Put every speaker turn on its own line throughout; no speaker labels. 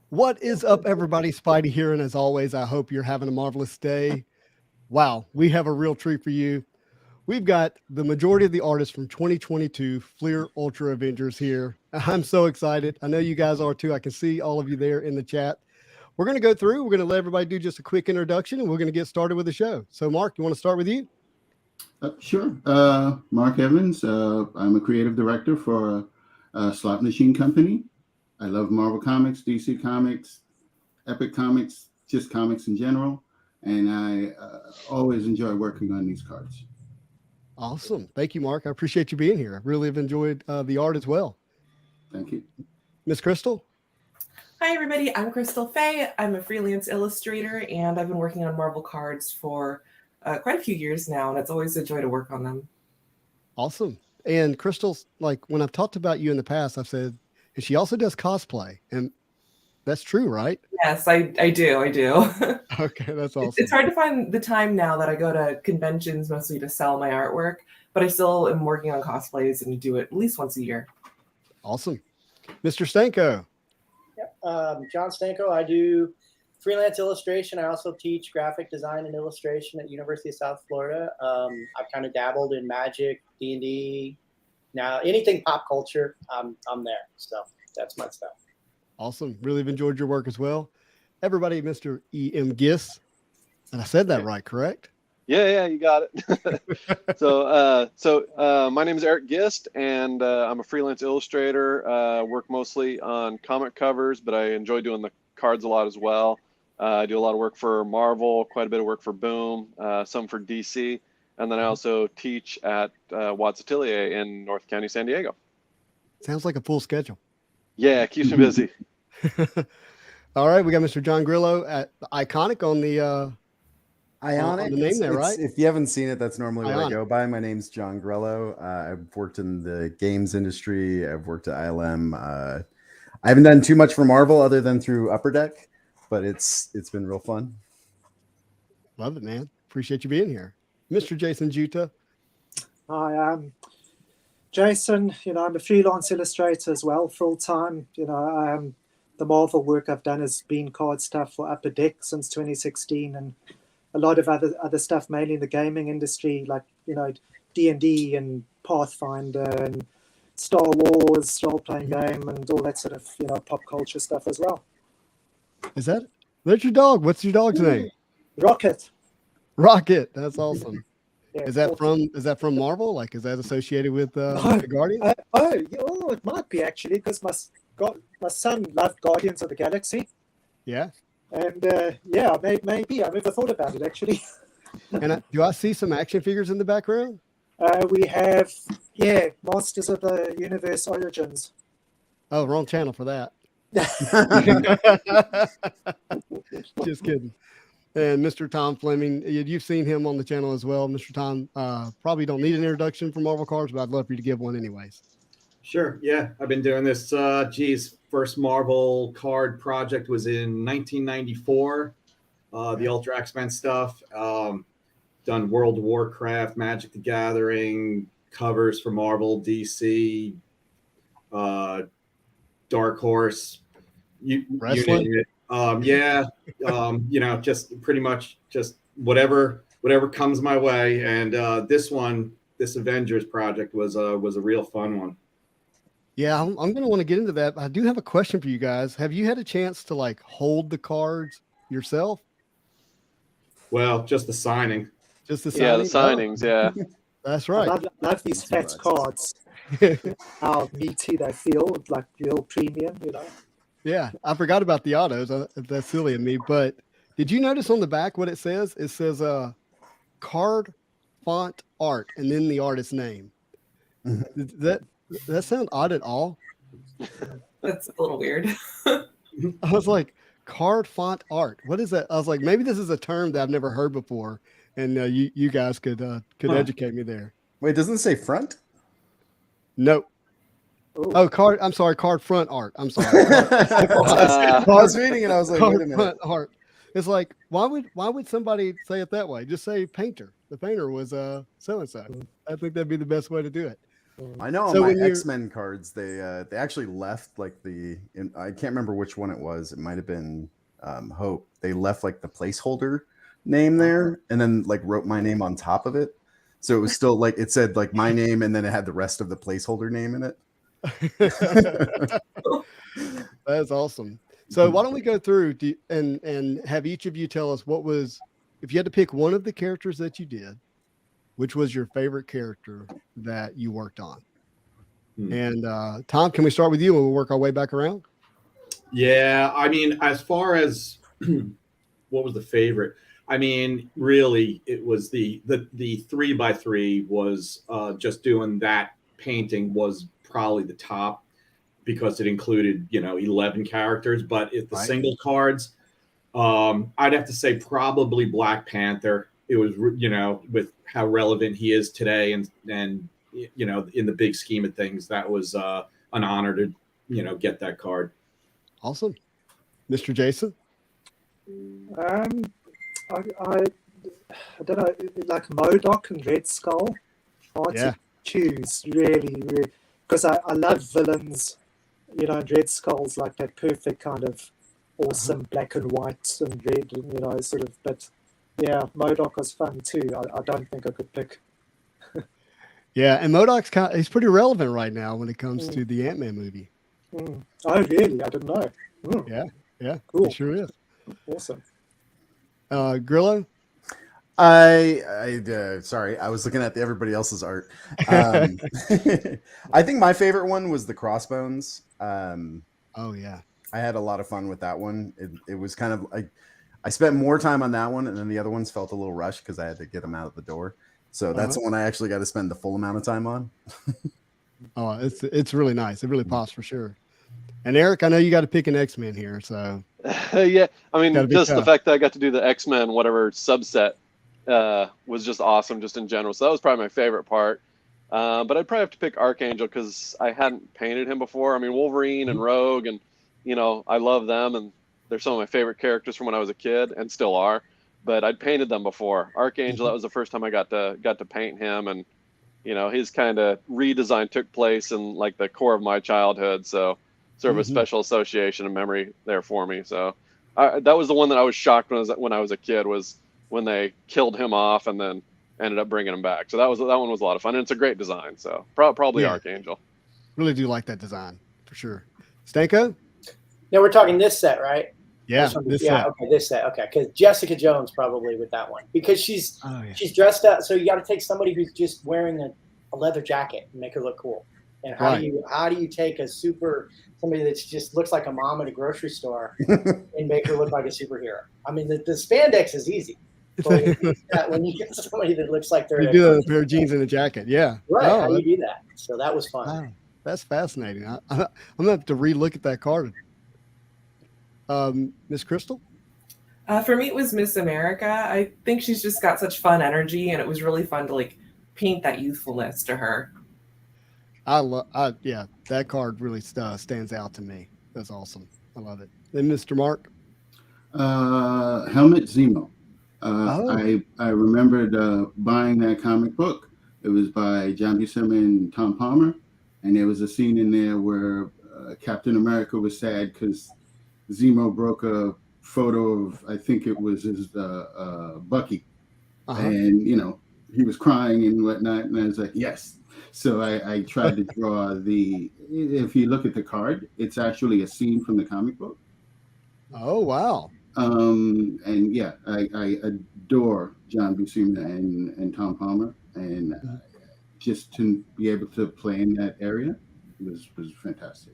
What is up, everybody? Spidey here, and as always, I hope you're having a marvelous day. Wow, we have a real treat for you. We've got the majority of the artists from 2022 Fleer Ultra Avengers here. I'm so excited. I know you guys are too. I can see all of you there in the chat. We're going to go through. We're going to let everybody do just a quick introduction, and we're going to get started with the show. So, Mark, you want to start with you?
Sure. Mark Evans. I'm a creative director for a slot machine company. I love Marvel Comics, DC Comics, Epic Comics, just comics in general. And I always enjoy working on these cards.
Awesome. Thank you, Mark. I appreciate you being here. I really have enjoyed the art as well.
Thank you.
Miss Crystal?
Hi, everybody. I'm Crystal Faye. I'm a freelance illustrator, and I've been working on Marvel cards for quite a few years now, and it's always a joy to work on them.
Awesome. And Crystal's, like, when I've talked about you in the past, I've said, and she also does cosplay, and that's true, right?
Yes, I do.
Okay, that's awesome.
It's hard to find the time now that I go to conventions mostly to sell my artwork, but I still am working on cosplays and do it at least once a year.
Awesome. Mr. Stanko.
Yep. John Stanko. I do freelance illustration. I also teach graphic design and illustration at University of South Florida. I've kind of dabbled in Magic, D&D. Now, anything pop culture, I'm there. So that's my stuff.
Awesome. Really have enjoyed your work as well. Everybody, Mr. E.M. Giss. And I said that right, correct?
Yeah, you got it. So my name is Erik Gist, and I'm a freelance illustrator. Work mostly on comic covers, but I enjoy doing the cards a lot as well. I do a lot of work for Marvel, quite a bit of work for Boom, some for DC, and then I also teach at Watts Atelier in North County, San Diego.
Sounds like a full schedule.
Yeah, it keeps me busy.
All right, we got Mr. John Grello at Iconic on the
Ionic.
the name there, right?
If you haven't seen it, that's normally what
Ionic.
I go by. My name's John Grello. I've worked in the games industry. I've worked at ILM. I haven't done too much for Marvel other than through Upper Deck, but it's been real fun.
Love it, man. Appreciate you being here. Mr. Jason Juta.
Hi, I'm Jason. I'm a freelance illustrator as well, full time. The Marvel work I've done has been card stuff for Upper Deck since 2016, and a lot of other stuff, mainly in the gaming industry, like D&D and Pathfinder and Star Wars role-playing game and all that sort of pop culture stuff as well.
That's your dog? What's your dog's name?
Rocket.
Rocket. That's awesome.
Yeah,
Is that from Marvel? Like, is that associated with the Guardians?
It might be actually, because my son loved Guardians of the Galaxy.
Yeah.
And maybe I never thought about it actually.
And do I see some action figures in the background?
We have Masters of the Universe Origins.
Oh, wrong channel for that. Just kidding. And Mr. Tom Fleming, you've seen him on the channel as well. Mr. Tom, probably don't need an introduction for Marvel cards, but I'd love for you to give one anyways.
Sure. Yeah, I've been doing this. First Marvel card project was in 1994. The Ultra X-Men stuff. Done World of Warcraft, Magic the Gathering, covers for Marvel, DC, Dark Horse.
Wrestling?
Just pretty much just whatever comes my way. And this Avengers project was a real fun one.
Yeah, I'm going to want to get into that. I do have a question for you guys. Have you had a chance to hold the cards yourself?
Well, just the signing.
Just the signing?
Yeah, the signings, yeah.
That's right.
I love these fat cards. How meaty they feel, like real premium,
Yeah, I forgot about the autos. That's silly of me. But did you notice on the back what it says? It says card font art and then the artist's name. Does that sound odd at all?
That's a little weird.
I was like, card font art. What is that? I was like, maybe this is a term that I've never heard before, and you guys could educate me there.
Wait, doesn't it say front?
Nope. Oh, card. I'm sorry, card front art. I'm sorry.
I was reading it. I was like,
Card
wait a minute.
front art. It's like, why would somebody say it that way? Just say painter. The painter was so and so. I think that'd be the best way to do it.
I know on
So
my
when you're-
X-Men cards, they actually left like I can't remember which one it was. It might have been Hope. They left like the placeholder name there, and then like wrote my name on top of it. So it was still like it said like my name, and then it had the rest of the placeholder name in it.
That's awesome. So why don't we go through and have each of you tell us if you had to pick one of the characters that you did, which was your favorite character that you worked on? And Tom, can we start with you and we'll work our way back around?
Yeah, I mean, as far as what was the favorite? I mean, really, it was the 3x3 was just doing that painting was probably the top because it included 11 characters. But if the single cards, I'd have to say probably Black Panther. It was with how relevant he is today, and in the big scheme of things, that was an honor to get that card.
Awesome. Mr. Jason?
I don't know, like Modok and Red Skull. Hard to choose, really, because I love villains, and Red Skull's like that perfect kind of awesome black and white and red, and sort of. But yeah, Modok was fun too. I don't think I could pick.
Yeah, and Modok's he's pretty relevant right now when it comes to the Ant-Man movie.
Oh, really? I didn't know.
Yeah,
cool.
It sure is.
Awesome.
Grillo?
Sorry, I was looking at everybody else's art. I think my favorite one was the Crossbones.
Oh yeah,
I had a lot of fun with that one. It was kind of like I spent more time on that one, and then the other ones felt a little rushed because I had to get them out of the door. So that's the one I actually got to spend the full amount of time on.
Oh, it's really nice. It really pops for sure. And Eric, I know you got to pick an X-Men here, so
yeah. I mean, just
tough.
the fact that I got to do the X-Men whatever subset was just awesome, just in general. So that was probably my favorite part. But I'd probably have to pick Archangel because I hadn't painted him before. I mean, Wolverine and Rogue, and I love them, and they're some of my favorite characters from when I was a kid, and still are. But I'd painted them before. Archangel, that was the first time I got to paint him, and his kind of redesign took place in like the core of my childhood. So sort of a special association and memory there for me. So that was the one that I was shocked when I was a kid, was when they killed him off and then ended up bringing him back. So that one was a lot of fun, and it's a great design. So probably Archangel.
Really do like that design for sure. Stanko?
Yeah, we're talking this set, right?
Yeah,
this set. Okay, because Jessica Jones probably with that one because she's dressed up. So you got to take somebody who's just wearing a leather jacket and make her look cool. And how do you take somebody that just looks like a mom at a grocery store and make her look like a superhero? I mean, the spandex is easy. But when you get somebody that looks like they're
you do a pair of jeans and a jacket, yeah.
Right, how do you do that? So that was fun.
Wow, that's fascinating. I'm gonna have to relook at that card. Miss Crystal?
For me, it was Miss America. I think she's just got such fun energy, and it was really fun to like paint that youthfulness to her.
That card really stands out to me. That's awesome. I love it. Then Mr. Mark?
Helmet Zemo. I remembered buying that comic book. It was by John Buscema and Tom Palmer, and there was a scene in there where Captain America was sad because Zemo broke a photo of, I think it was his Bucky, and he was crying and whatnot, and I was like, yes. So I tried to draw if you look at the card, it's actually a scene from the comic book.
Oh wow.
And yeah, I adore John Buscema and Tom Palmer, and just to be able to play in that area was fantastic.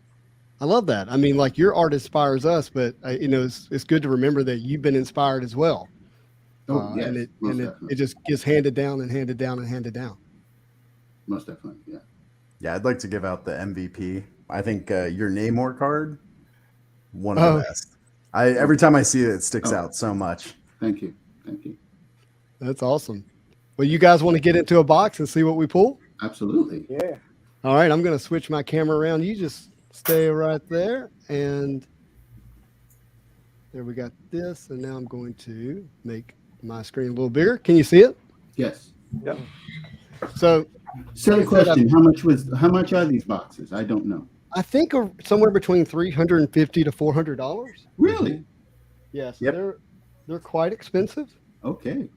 I love that. I mean, like your art inspires us, but it's good to remember that you've been inspired as well.
Oh yes,
and it just gets handed down and handed down and handed down.
Most definitely, yeah.
Yeah, I'd like to give out the MVP. I think your Namor card, one of the best. Every time I see it, it sticks out so much.
Thank you.
That's awesome. Well, you guys want to get into a box and see what we pull?
Absolutely.
Yeah.
All right, I'm going to switch my camera around. You just stay right there, and there we got this. And now I'm going to make my screen a little bigger. Can you see it?
Yes.
Yep.
So
Silly question. How much are these boxes? I don't know.
I think somewhere between $350 to $400.
Really?
Yeah, so
Yep.
they're quite expensive.
Okay.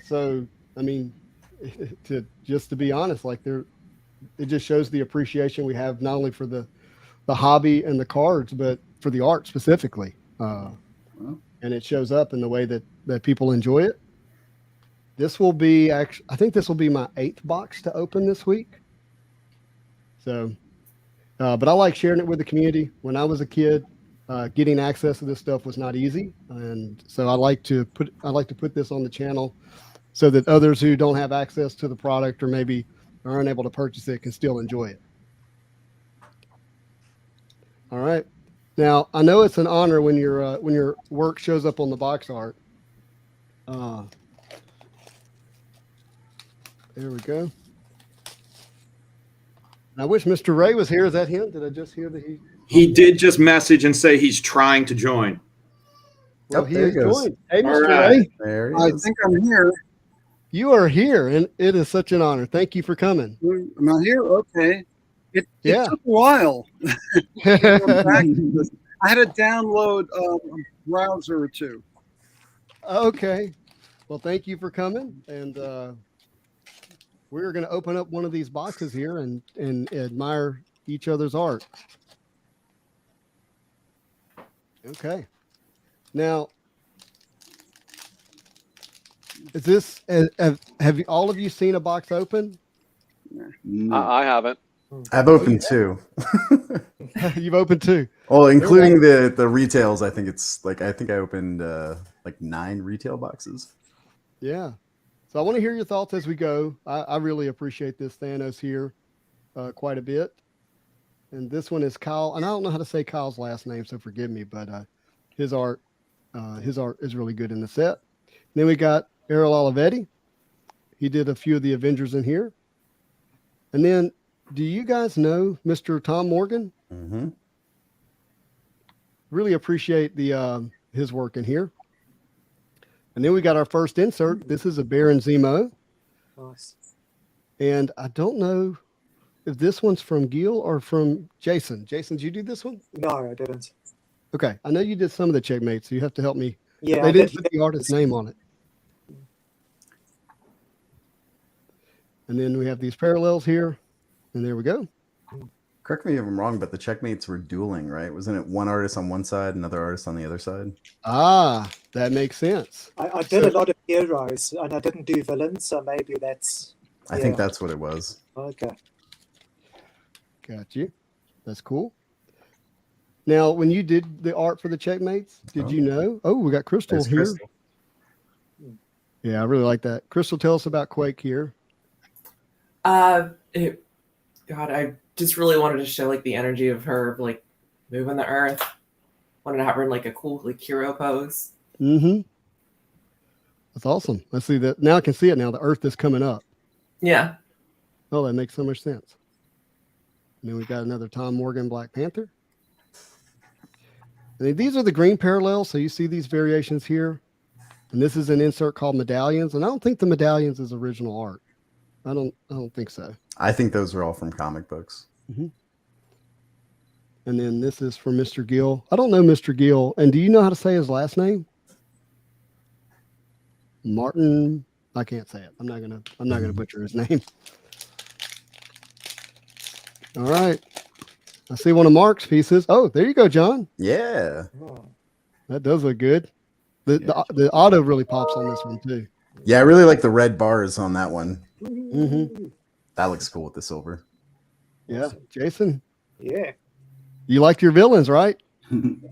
So I mean, to be honest, like it just shows the appreciation we have not only for the hobby and the cards, but for the art specifically. And it shows up in the way that people enjoy it. This will be I think this will be my 8th box to open this week. So, but I like sharing it with the community. When I was a kid, getting access to this stuff was not easy, and so I like to put this on the channel so that others who don't have access to the product or maybe are unable to purchase it can still enjoy it. All right. Now, I know it's an honor when your work shows up on the box art. There we go. I wish Mr. Ray was here. Is that him? Did I just hear that
He did just message and say he's trying to join.
Well,
Oh,
he
there
is
he goes.
joined. Hey,
All
Mr.
right.
Ray.
There he
I
is.
think I'm here.
You are here, and it is such an honor. Thank you for coming.
Am I here? Okay. It
Yeah.
took a while. I'm back to this. I had to download a browser or two.
Okay. Well, thank you for coming, and we're going to open up one of these boxes here and admire each other's art. Okay. Now, is this have you all of you seen a box open?
No.
I haven't.
I've opened 2.
You've opened 2.
Well, including the retails. I think I opened like 9 retail boxes.
Yeah. So I want to hear your thoughts as we go. I really appreciate this Thanos here quite a bit. And this one is Kyle, and I don't know how to say Kyle's last name, so forgive me, but his art is really good in the set. And then we got Errol Olivetti. He did a few of the Avengers in here. And then, do you guys know Mr. Tom Morgan?
Mm-hmm.
Really appreciate his work in here. And then we got our first insert. This is a Baron Zemo.
Nice.
And I don't know if this one's from Gil or from Jason. Jason, did you do this one?
No, I didn't.
Okay. I know you did some of the checkmates, so you have to help me.
Yeah,
They
I
didn't
did.
put the artist's name on it. And then we have these parallels here. And there we go.
Correct me if I'm wrong, but the checkmates were dueling, right? Wasn't it one artist on one side, another artist on the other side?
Ah, that makes sense.
I did a lot of heroes, and I didn't do villains, so maybe that's...
I think that's what it was.
Okay.
Got you. That's cool. Now, when you did the art for the checkmates, did you know? Oh, we got Crystal
There's
here.
Crystal.
Yeah, I really like that. Crystal, tell us about Quake here.
God, I just really wanted to show like the energy of her like moving the earth. Wanted to have her in like a cool like hero pose.
Mm-hmm. That's awesome. Let's see that. Now I can see it now. The earth is coming up.
Yeah.
Oh, that makes so much sense. And then we've got another Tom Morgan Black Panther. And these are the green parallels. So you see these variations here. And this is an insert called Medallions. And I don't think the Medallions is original art. I don't think so.
I think those are all from comic books.
Mm-hmm. And then this is for Mr. Gill. I don't know Mr. Gill. And do you know how to say his last name? Martin. I can't say it. I'm not gonna butcher his name. All right. I see one of Mark's pieces. Oh, there you go, John.
Yeah.
That does look good. The auto really pops on this one too.
Yeah, I really like the red bars on that one.
Mm-hmm.
That looks cool with the silver.
Yeah, Jason,
Yeah.
you like your villains, right?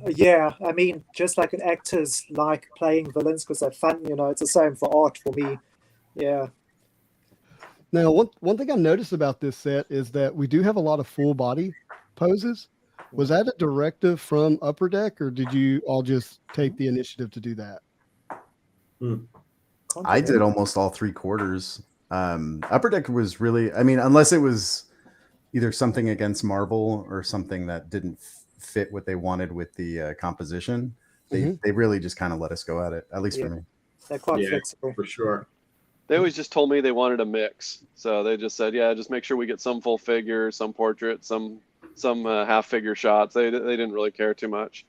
Yeah, I mean, just like an actors like playing villains because they're fun, it's the same for art for me. Yeah.
Now, one thing I noticed about this set is that we do have a lot of full body poses. Was that a directive from Upper Deck, or did you all just take the initiative to do that?
I did almost all 3/4. Upper Deck was really, I mean, unless it was either something against Marvel or something that didn't fit what they wanted with the composition, they really just kind of let us go at it, at least for me.
They're quite
Yeah,
flexible.
for sure.
They always just told me they wanted a mix. So they just said, yeah, just make sure we get some full figure, some portrait, some half figure shots. They didn't really care too much.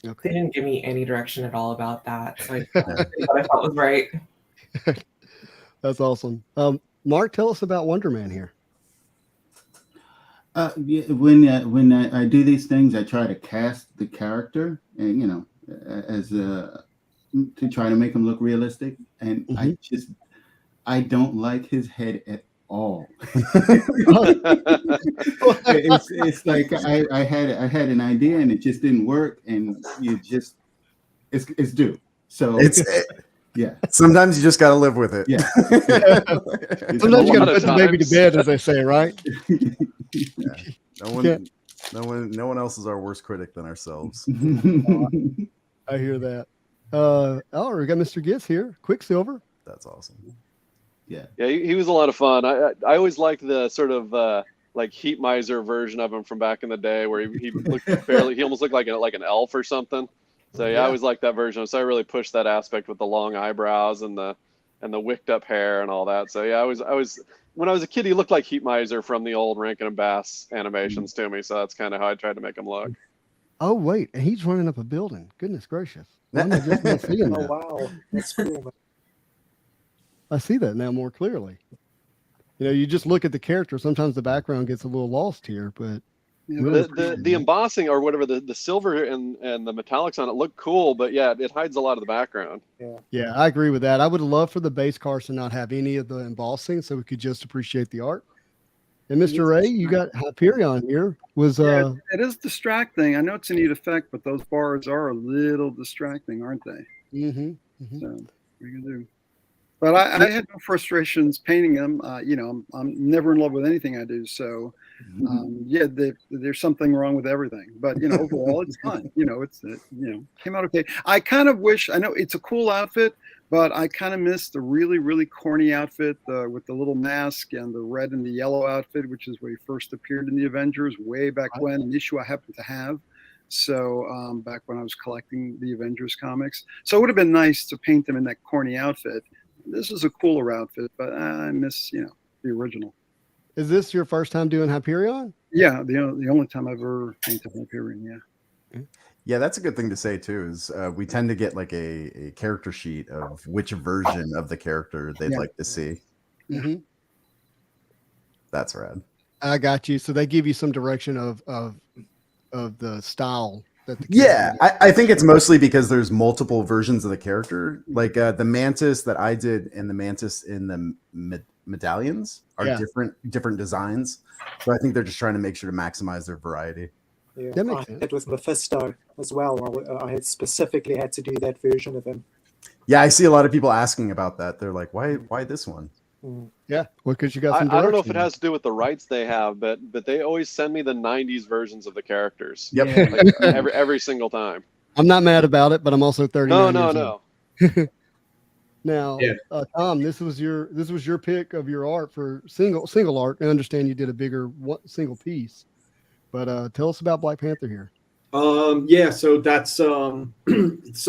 They
Okay.
didn't give me any direction at all about that. So I did what I thought was right.
That's awesome. Mark, tell us about Wonder Man here.
Yeah, when I do these things, I try to cast the character, and as to try to make him look realistic. And I don't like his head at all. it's like I had an idea and it just didn't work, and it's due. So yeah.
Sometimes you just got to live with it.
Yeah.
Sometimes you got to put the baby to bed, as they say, right?
Yeah. No one else is our worst critic than ourselves.
I hear that. Oh, we got Mr. Gitz here. Quicksilver.
That's awesome.
Yeah.
Yeah, he was a lot of fun. I always liked the sort of like Heat Miser version of him from back in the day, where he looked he almost looked like an elf or something. So yeah, I always liked that version. So I really pushed that aspect with the long eyebrows and the wicked up hair and all that. So yeah, I was when I was a kid, he looked like Heat Miser from the old Rankin and Bass animations to me. So that's kind of how I tried to make him look.
Oh wait, and he's running up a building. Goodness gracious! Why am I just not seeing
Oh
that?
wow, that's cool.
I see that now more clearly. You just look at the character. Sometimes the background gets a little lost here, but
The embossing or whatever, the silver and the metallics on it look cool, but yeah, it hides a lot of the background.
Yeah, I agree with that. I would love for the base cards to not have any of the embossing, so we could just appreciate the art. And Mr. Ray, you got Hyperion here.
It is distracting. I know it's a neat effect, but those bars are a little distracting, aren't they?
Mm-hmm.
So what are you gonna do? But I had no frustrations painting them. I'm never in love with anything I do. So, there's something wrong with everything. But overall, it's fun. Came out okay. I kind of wish. I know it's a cool outfit, but I kind of missed the really, really corny outfit with the little mask and the red and the yellow outfit, which is where he first appeared in the Avengers way back when. An issue I happen to have. So back when I was collecting the Avengers comics, so it would have been nice to paint them in that corny outfit. This is a cooler outfit, but I miss, the original.
Is this your first time doing Hyperion?
Yeah, the only time I've ever painted Hyperion, yeah.
Yeah, that's a good thing to say, too, is we tend to get like a character sheet of which version of the character they'd like to see.
Mm-hmm.
That's rad.
I got you. So they give you some direction of the style.
I think it's mostly because there's multiple versions of the character. Like the Mantis that I did and the Mantis in the medallions are different designs. So I think they're just trying to make sure to maximize their variety.
Yeah,
That makes sense.
It was Mephisto as well. I had specifically had to do that version of him.
Yeah, I see a lot of people asking about that. They're like, why this one?
Yeah, well, because you got some
I don't know if it
direction.
has to do with the rights they have, but they always send me the 90s versions of the characters.
Yep.
Like, every single time.
I'm not mad about it, but I'm also 39 years
No.
old. Now, Tom, this was your pick of your art for single art. I understand you did a bigger single piece, but tell us about Black Panther here.
So that's so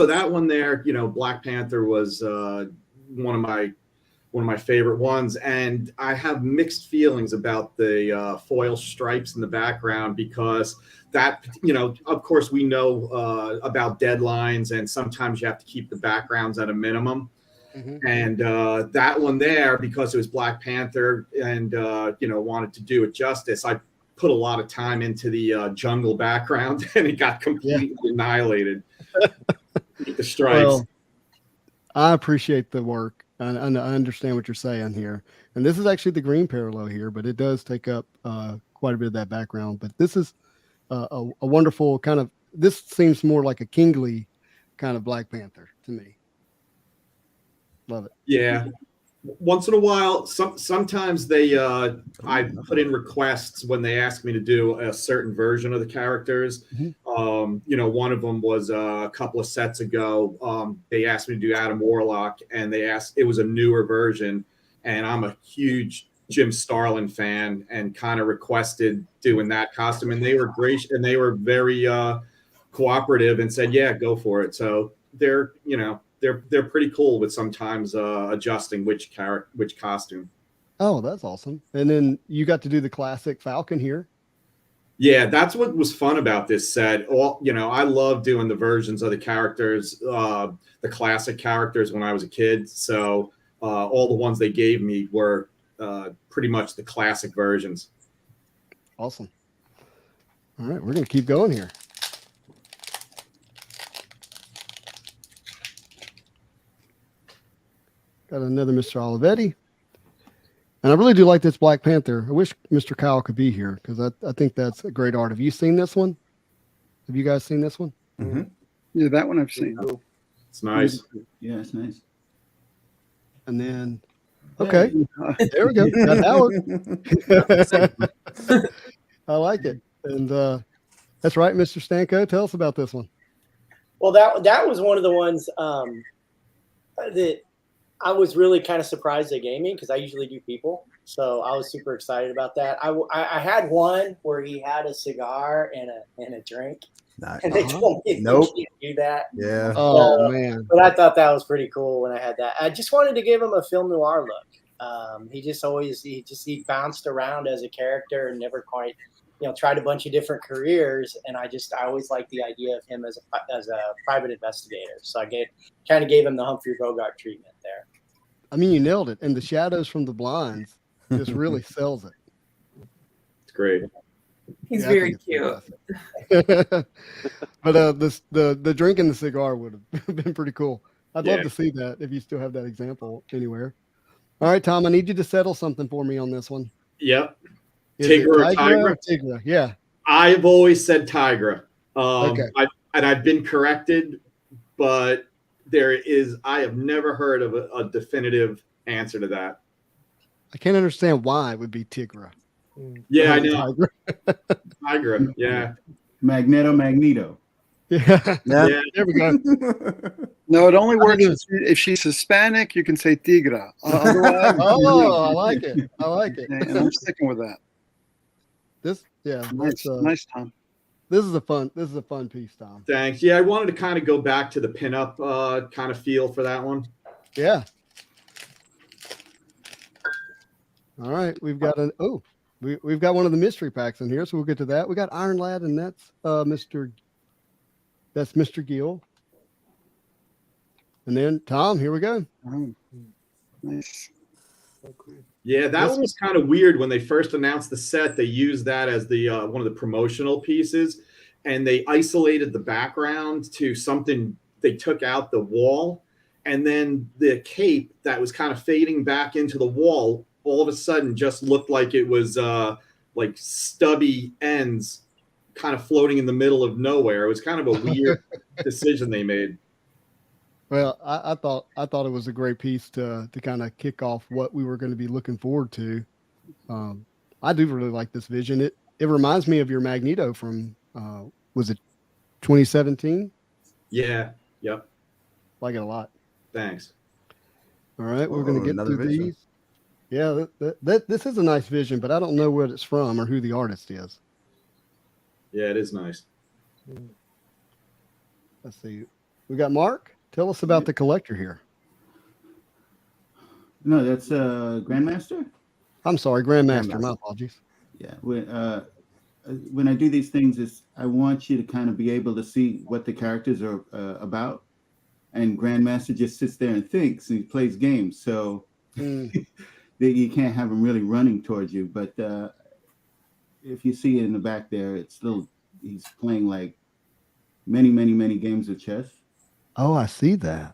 that one there, Black Panther was one of my favorite ones, and I have mixed feelings about the foil stripes in the background, because that, of course we know about deadlines, and sometimes you have to keep the backgrounds at a minimum. Mm-hmm. And that one there, because it was Black Panther and wanted to do it justice, I put a lot of time into the jungle background, and it got completely annihilated with the stripes.
Well, I appreciate the work. I understand what you're saying here. And this is actually the green parallel here, but it does take up quite a bit of that background. But this is a wonderful kind of, this seems more like a kingly kind of Black Panther to me. Love it.
Yeah. Once in a while, sometimes they I put in requests when they ask me to do a certain version of the characters. Mm-hmm. One of them was a couple of sets ago. They asked me to do Adam Warlock, and it was a newer version, and I'm a huge Jim Starlin fan, and kind of requested doing that costume, and they were gracious, and they were very cooperative and said, yeah, go for it. So they're they're pretty cool with sometimes adjusting which costume.
Oh, that's awesome. And then you got to do the classic Falcon here.
Yeah, that's what was fun about this set. I love doing the versions of the characters, the classic characters when I was a kid. So all the ones they gave me were pretty much the classic versions.
Awesome. All right, we're going to keep going here. Got another Mr. Olivetti. And I really do like this Black Panther. I wish Mr. Kyle could be here because I think that's a great art. Have you seen this one? Have you guys seen this one?
Mm-hmm.
Yeah, that one I've seen.
It's nice.
Yeah, it's nice.
And then, okay, there we go. Got that one. I like it. And that's right, Mr. Stanko. Tell us about this one.
Well, that was one of the ones that I was really kind of surprised they gave me because I usually do people. So I was super excited about that. I had one where he had a cigar and a drink. And they told me
Nope.
you can't do that.
Yeah.
Oh, man.
But I thought that was pretty cool when I had that. I just wanted to give him a film noir look. He bounced around as a character and never quite, tried a bunch of different careers. And I always liked the idea of him as a private investigator. So I kind of gave him the Humphrey Bogart treatment there.
I mean, you nailed it. And the shadows from the blinds just really sells it.
It's great.
He's
Yeah, I
very
think
cute.
it's But the drink and the cigar would have been pretty cool. I'd love to see that if you still have that example anywhere. All right, Tom, I need you to settle something for me on this one.
Yep.
Is it
Tigra or
Tigra?
Tigra?
Tigra, yeah.
I've always said Tigra.
Okay.
I've been corrected, but I have never heard of a definitive answer to that.
I can't understand why it would be Tigra.
Yeah, I know.
Tigra.
Tigra, yeah.
Magneto.
Yeah.
Yeah.
There we go.
No, it only works if she's Hispanic. You can say tigra. Otherwise,
Oh, I like it. I like it.
and I'm sticking with that. Nice, Tom.
This is a fun piece, Tom.
Thanks. Yeah, I wanted to kind of go back to the pinup kind of feel for that one.
Yeah. All right, we've got we've got one of the mystery packs in here, so we'll get to that. We got Iron Lad, and that's Mr. Gill. And then Tom, here we go.
Nice.
Yeah, that one was kind of weird when they first announced the set. They used that as the one of the promotional pieces, and they isolated the background to something. They took out the wall, and then the cape that was kind of fading back into the wall all of a sudden just looked like it was like stubby ends kind of floating in the middle of nowhere. It was kind of a weird decision they made.
Well, I thought it was a great piece to kind of kick off what we were going to be looking forward to. I do really like this vision. It reminds me of your Magneto from was it 2017?
Yeah. Yep.
Like it a lot.
Thanks.
All right, we're going to get through
vision.
these. Yeah, this is a nice vision, but I don't know what it's from or who the artist is.
Yeah, it is nice.
Let's see. We got Mark. Tell us about the collector here.
No, that's Grandmaster.
I'm sorry, Grandmaster. My apologies.
Yeah. When I do these things, I want you to kind of be able to see what the characters are about. And Grandmaster just sits there and thinks, and he plays games. So you can't have him really running towards you. But if you see it in the back there, he's playing like many, many, many games of chess.
Oh, I see that.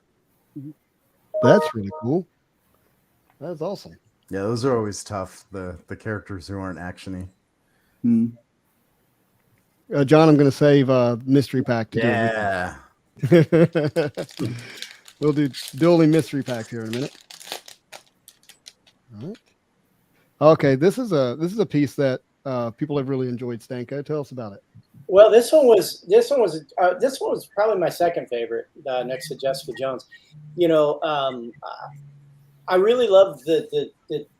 That's really cool. That's awesome.
Yeah, those are always tough. The characters who aren't actiony.
John, I'm going to save mystery pack to
Yeah.
We'll do dueling mystery packs here in a minute. All right. Okay, this is a piece that people have really enjoyed. Stanko, tell us about it.
Well, this one was probably my second favorite, next to Jessica Jones. I really love the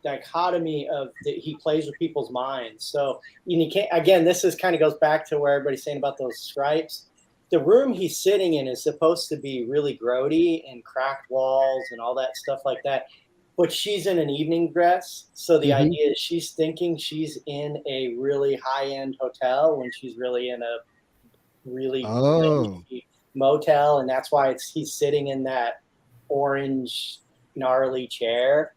dichotomy of he plays with people's minds. So you can't. Again, this is kind of goes back to where everybody's saying about those stripes. the room he's sitting in is supposed to be really grody and cracked walls and all that stuff like that. But she's in an evening dress. So the idea is she's thinking she's in a really high-end hotel when she's really in a really motel. And that's why he's sitting in that orange gnarly chair.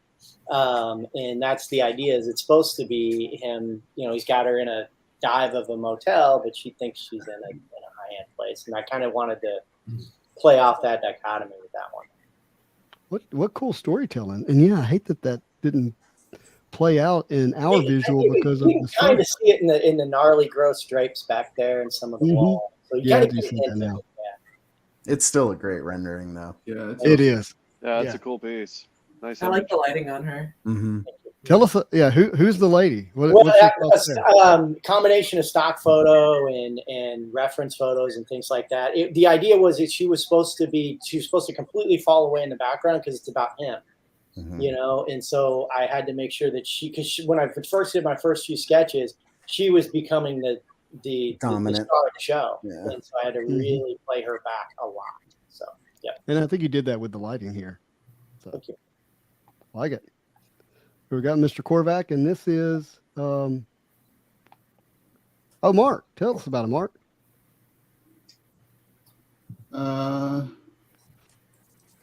And that's the idea, is it's supposed to be him, he's got her in a dive of a motel, but she thinks she's in a high-end place. And I kind of wanted to play off that dichotomy with that one.
What cool storytelling. And yeah, I hate that didn't play out in our visual because of the
kind of see it in the gnarly gross drapes back there and some of the wall. So you kind of get into it. Yeah.
It's still a great rendering though.
Yeah,
it is.
Yeah, it's a cool piece. Nice.
I like the lighting on her.
Tell us, who's the lady?
Combination of stock photo and reference photos and things like that. The idea was that she was supposed to completely fall away in the background because it's about him, And so I had to make sure that when I first did my first few sketches, she was becoming the
dominant
star of the show, and so I had to really play her back a lot. So yeah,
and I think you did that with the lighting here. So,
thank you.
I like it. We got Mr. Korvac, and this is Mark. Tell us about it, Mark.
A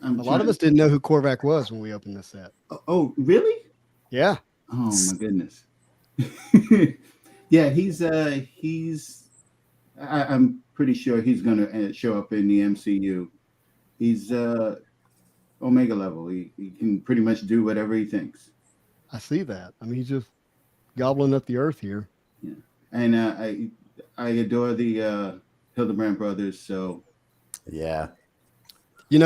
lot of us didn't know who Korvac was when we opened this set.
Oh, really?
Yeah.
Oh my goodness. Yeah, I'm pretty sure he's gonna show up in the MCU. He's Omega level. He can pretty much do whatever he thinks.
I see that. I mean, he's just gobbling up the earth here.
Yeah, and I adore the Hildebrand brothers. So,
yeah,
I'm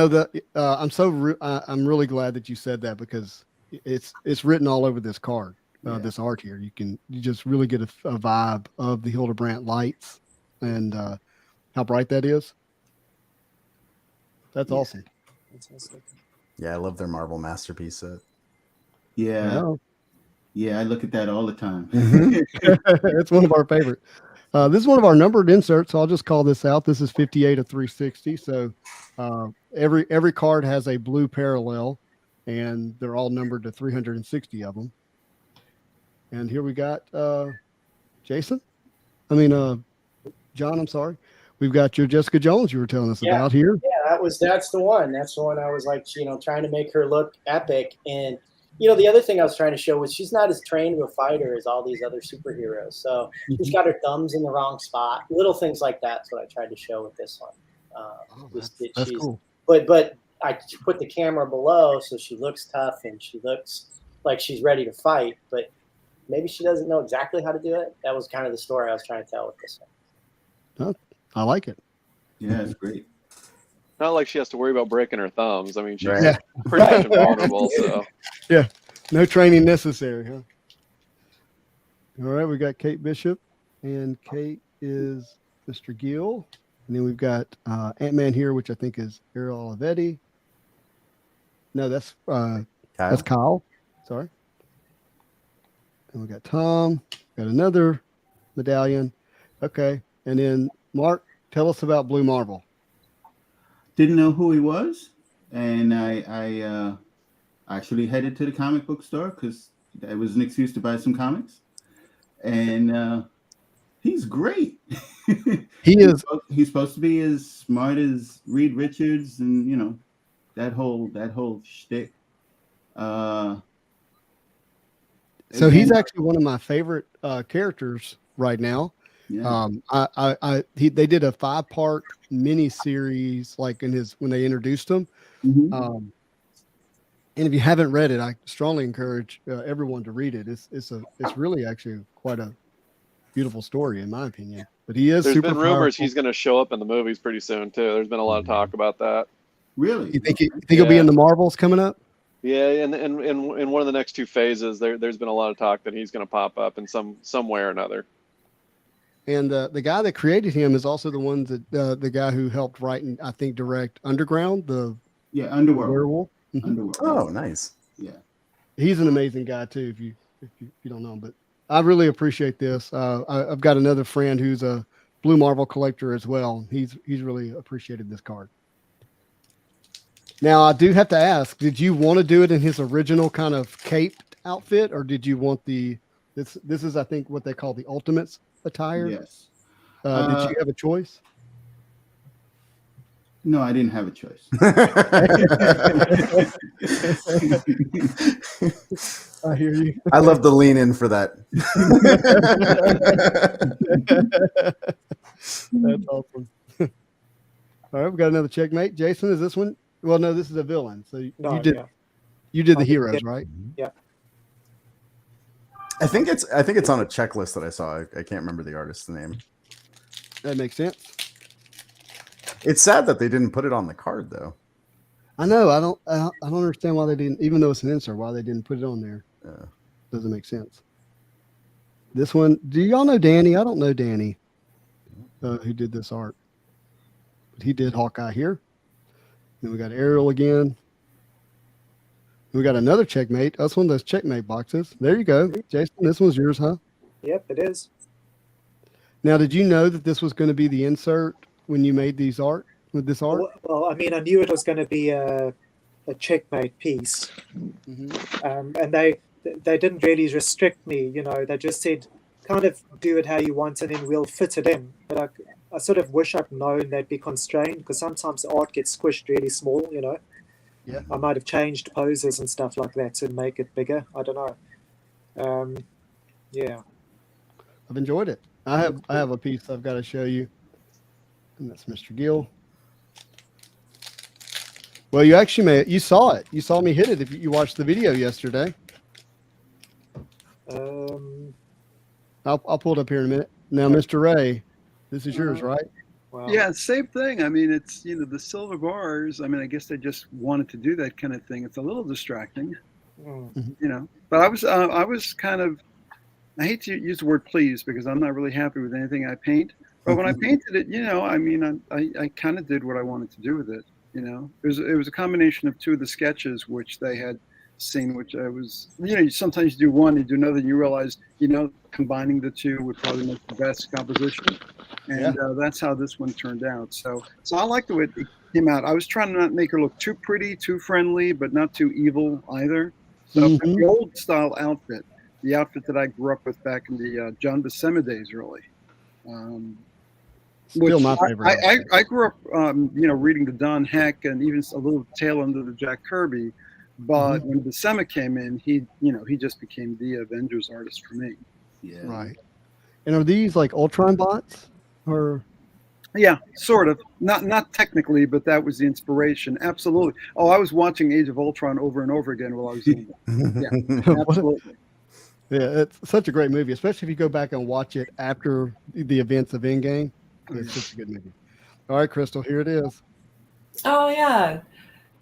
really glad that you said that, because it's written all over this card, this art here. You just really get a vibe of the Hildebrand lights and how bright that is. That's awesome.
Yeah, I love their Marvel Masterpiece set.
Yeah, I look at that all the time.
It's one of our favorite. This is one of our numbered inserts, so I'll just call this out. This is 58 of 360. So every card has a blue parallel, and they're all numbered to 360 of them. And here we got John. I'm sorry. We've got your Jessica Jones you were telling us about here.
Yeah, that's the one. That's the one I was like, trying to make her look epic. And the other thing I was trying to show was she's not as trained of a fighter as all these other superheroes. So she's got her thumbs in the wrong spot. Little things like that's what I tried to show with this one.
That's cool.
But I put the camera below so she looks tough and she looks like she's ready to fight. But maybe she doesn't know exactly how to do it. That was kind of the story I was trying to tell with this one.
I like it.
Yeah, it's great.
Not like she has to worry about breaking her thumbs. I mean, she's
Right.
pretty much invulnerable. So
Yeah, no training necessary, huh? All right, we got Kate Bishop, and Kate is Mr. Gill. And then we've got Ant-Man here, which I think is Ariel Olivetti. No, that's Kyle. Sorry. And we got Tom. Got another medallion. Okay, and then Mark, tell us about Blue Marvel.
Didn't know who he was, and I actually headed to the comic book store because that was an excuse to buy some comics. And he's great. He's supposed to be as smart as Reed Richards, and that whole shtick.
So he's actually one of my favorite characters right now.
Yeah.
They did a 5-part mini series when they introduced him.
Mm-hmm.
And if you haven't read it, I strongly encourage everyone to read it. It's really actually quite a beautiful story in my opinion. But there's
been rumors he's going to show up in the movies pretty soon too. There's been a lot of talk about that.
Really?
You think he'll be in the Marvels coming up?
Yeah, and in one of the next 2 phases, there's been a lot of talk that he's going to pop up in some way or another.
And the guy that created him is also the one that the guy who helped write and I think direct Underground,
Underworld.
Werewolf.
Underworld.
Oh, nice.
Yeah,
he's an amazing guy too. If you don't know him, but I really appreciate this. I've got another friend who's a Blue Marvel collector as well. He's really appreciated this card. Now I do have to ask, did you want to do it in his original kind of caped outfit, or did you want this is I think what they call the Ultimates attire?
Yes.
Did you have a choice?
No, I didn't have a choice.
I hear you.
I love the lean in for that.
That's awesome. All right, we got another checkmate. Jason, is this one? Well, no, this is a villain. So
No,
you did
yeah.
you did the
I did
heroes,
get-
right?
Yeah.
I think it's on a checklist that I saw. I can't remember the artist's name.
That makes sense.
It's sad that they didn't put it on the card though.
I know. I don't understand why they didn't, even though it's an insert, why they didn't put it on there. Doesn't make sense. This one, do y'all know Danny? I don't know Danny, who did this art. But he did Hawkeye here. Then we got Ariel again. We got another checkmate. That's one of those checkmate boxes. There you go. Jason, this one's yours, huh?
Yep, it is.
Now, did you know that this was going to be the insert when you made these art with this art?
Well, I mean, I knew it was going to be a checkmate piece, and they didn't really restrict me. You know, they just said, kind of do it how you want, and then we'll fit it in. But I sort of wish I'd known they'd be constrained, because sometimes the art gets squished really small. You know.
Yeah.
I might have changed poses and stuff like that to make it bigger. I don't know. Yeah.
I've enjoyed it. I have a piece I've got to show you, and that's Mr. Gill. Well, you actually you saw it. You saw me hit it if you watched the video yesterday. I'll pull it up here in a minute. Now, Mr. Ray, this is yours, right?
Wow.
Yeah, same thing. I mean, it's, you know, the silver bars. I mean, I guess they just wanted to do that kind of thing. It's a little distracting, you know. But I was kind of, I hate to use the word pleased, because I'm not really happy with anything I paint. But when I painted it, you know, I mean, I kind of did what I wanted to do with it. You know, it was a combination of two of the sketches which they had seen, which I was, you know, sometimes you do one, you do another, and you realize, you know, combining the two would probably make the best composition. And that's how this one turned out. So I like the way it came out. I was trying to not make her look too pretty, too friendly, but not too evil either. So the old style outfit, the outfit that I grew up with back in the John Buscema days, really.
Still my favorite.
I grew up, you know, reading the Don Heck and even a little tail under the Jack Kirby. But when Buscema came in, he just became the Avengers artist for me.
Yeah.
Right. And are these like Ultron bots? Or
yeah, sort of. Not technically, but that was the inspiration. Absolutely. Oh, I was watching Age of Ultron over and over again while I was doing it. Yeah, absolutely.
Yeah, it's such a great movie, especially if you go back and watch it after the events of Endgame. It's such a good movie. All right, Crystal, here it is.
Oh yeah.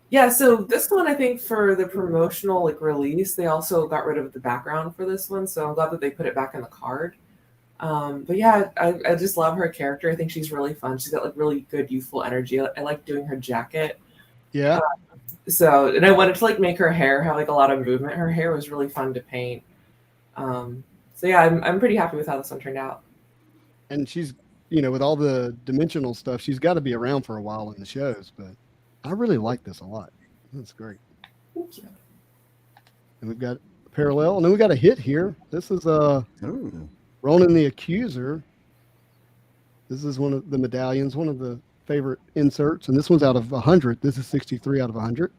Yeah, so this one, I think for the promotional like release, they also got rid of the background for this one. So I'm glad that they put it back in the card. But yeah, I just love her character. I think she's really fun. She's got like really good youthful energy. I like doing her jacket.
Yeah.
And I wanted to like make her hair have like a lot of movement. Her hair was really fun to paint. So yeah, I'm pretty happy with how this one turned out.
And she's, you know, with all the dimensional stuff, she's got to be around for a while in the shows, but I really like this a lot. That's great.
Thank you.
And we've got a parallel, and then we got a hit here. This is Ronan the Accuser. This is one of the medallions, one of the favorite inserts, and this one's out of 100. This is 63 out of 100.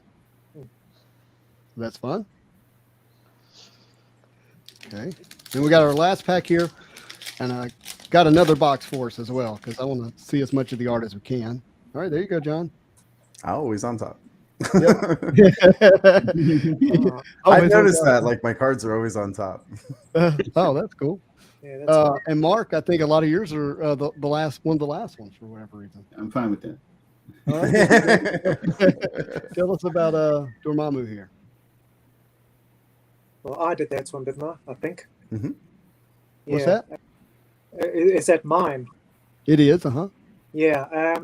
That's fun. Okay. Then we got our last pack here, and I got another box for us as well, because I want to see as much of the art as we can. All right, there you go, John.
Always on top.
Yep.
I've noticed that, like, my cards are always on top.
Oh, that's cool.
Yeah, that's cool.
And Mark, I think a lot of yours are the last ones for whatever reason.
I'm fine with that.
All right. Tell us about Dormammu here.
Well, I did that one, didn't I think.
Mm-hmm.
What's that?
Is that mine?
It is,
Yeah.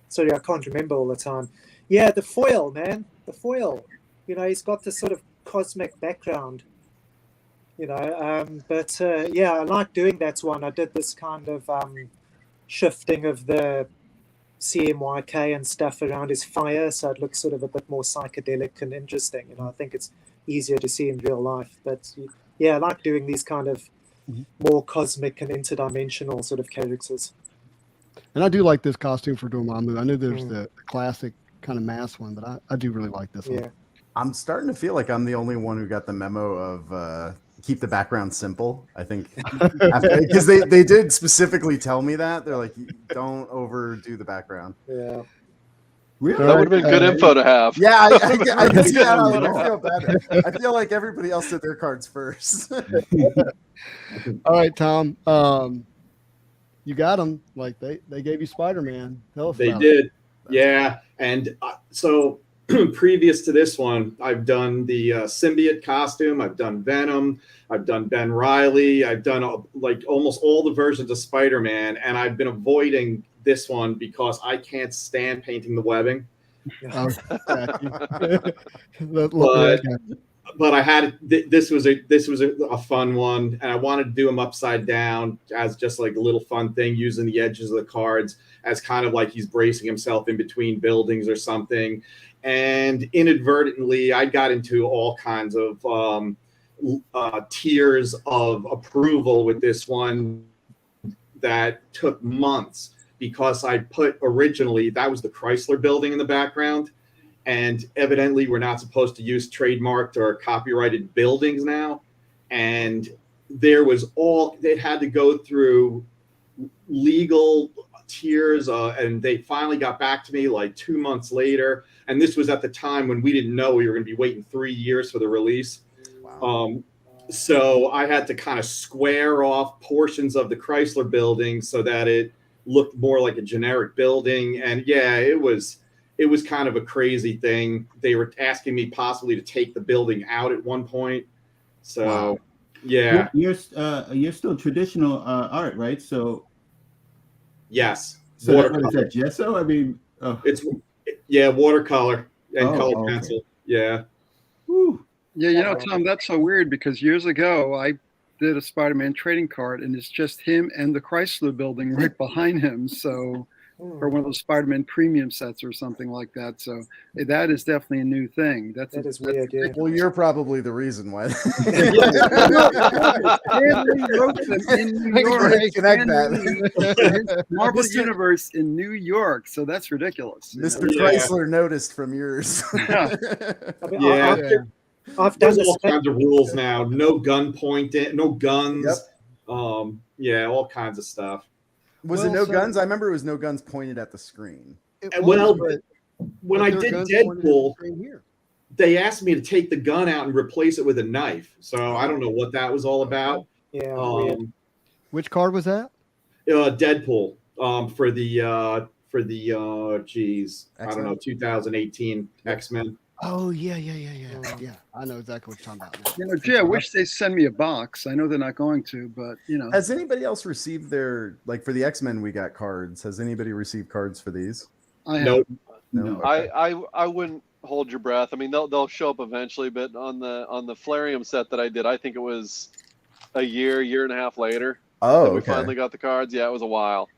Sorry, I can't remember all the time. Yeah, the foil, man. The foil. You know, he's got this sort of cosmic background. You know, but yeah, I like doing that one. I did this kind of shifting of the CMYK and stuff around his fire, so it looks sort of a bit more psychedelic and interesting. I think it's easier to see in real life. But yeah, I like doing these kind of more cosmic and interdimensional sort of characters.
And I do like this costume for Dormammu. I know there's the classic kind of mask one, but I do really like this one.
I'm starting to feel like I'm the only one who got the memo of keep the background simple. I think because they did specifically tell me that. They're like, don't overdo the background.
Yeah.
Really?
That would have been good info to have.
Yeah, I can see that. I feel better. I feel like everybody else did their cards first.
All right, Tom. You got them. Like they gave you Spider-Man. Tell us
They
about
did.
it.
Yeah. And so previous to this one, I've done the symbiote costume. I've done Venom. I've done Ben Reilly. I've done like almost all the versions of Spider-Man. And I've been avoiding this one because I can't stand painting the webbing.
Oh,
But I had this was a fun one, and I wanted to do him upside down as just like a little fun thing, using the edges of the cards as kind of like he's bracing himself in between buildings or something. And inadvertently, I got into all kinds of tiers of approval with this one that took months, because I put originally that was the Chrysler building in the background. And evidently, we're not supposed to use trademarked or copyrighted buildings now. And they had to go through legal tiers. And they finally got back to me like 2 months later. And this was at the time when we didn't know we were going to be waiting 3 years for the release.
Wow.
So I had to kind of square off portions of the Chrysler building so that it looked more like a generic building. And yeah, it was kind of a crazy thing. They were asking me possibly to take the building out at one point. So, yeah.
You're still traditional art, right? So,
Yes.
so what is that, gesso? I mean,
it's watercolor and color pencil. Yeah.
Whew.
Yeah, Tom, that's so weird because years ago I did a Spider-Man trading card, and it's just him and the Chrysler building right behind him. So, or one of those Spider-Man premium sets or something like that. So that is definitely a new thing. That
is weird. Yeah.
Well, you're probably the reason why.
Stanley wrote them in New York.
Connect that.
Marvel Universe in New York. So that's ridiculous.
Mr. Chrysler noticed from yours.
I've done
all kinds of rules now. No gun pointing, no guns.
Yep.
All kinds of stuff.
Was it no guns? I remember it was no guns pointed at the screen.
When I did Deadpool, they asked me to take the gun out and replace it with a knife. So I don't know what that was all about.
Yeah.
Which card was that?
Deadpool. For the I don't know, 2018 X-Men.
Oh yeah. I know exactly what you're talking about now.
Gee, I wish they send me a box. I know they're not going to, but
Has anybody else received their, like for the X-Men we got cards? Has anybody received cards for these?
I have.
Nope.
No.
Okay. I wouldn't hold your breath. I mean, they'll show up eventually, but on the Flarium set that I did, I think it was a year and a half later.
Oh,
we finally got the cards. Yeah, it was a while.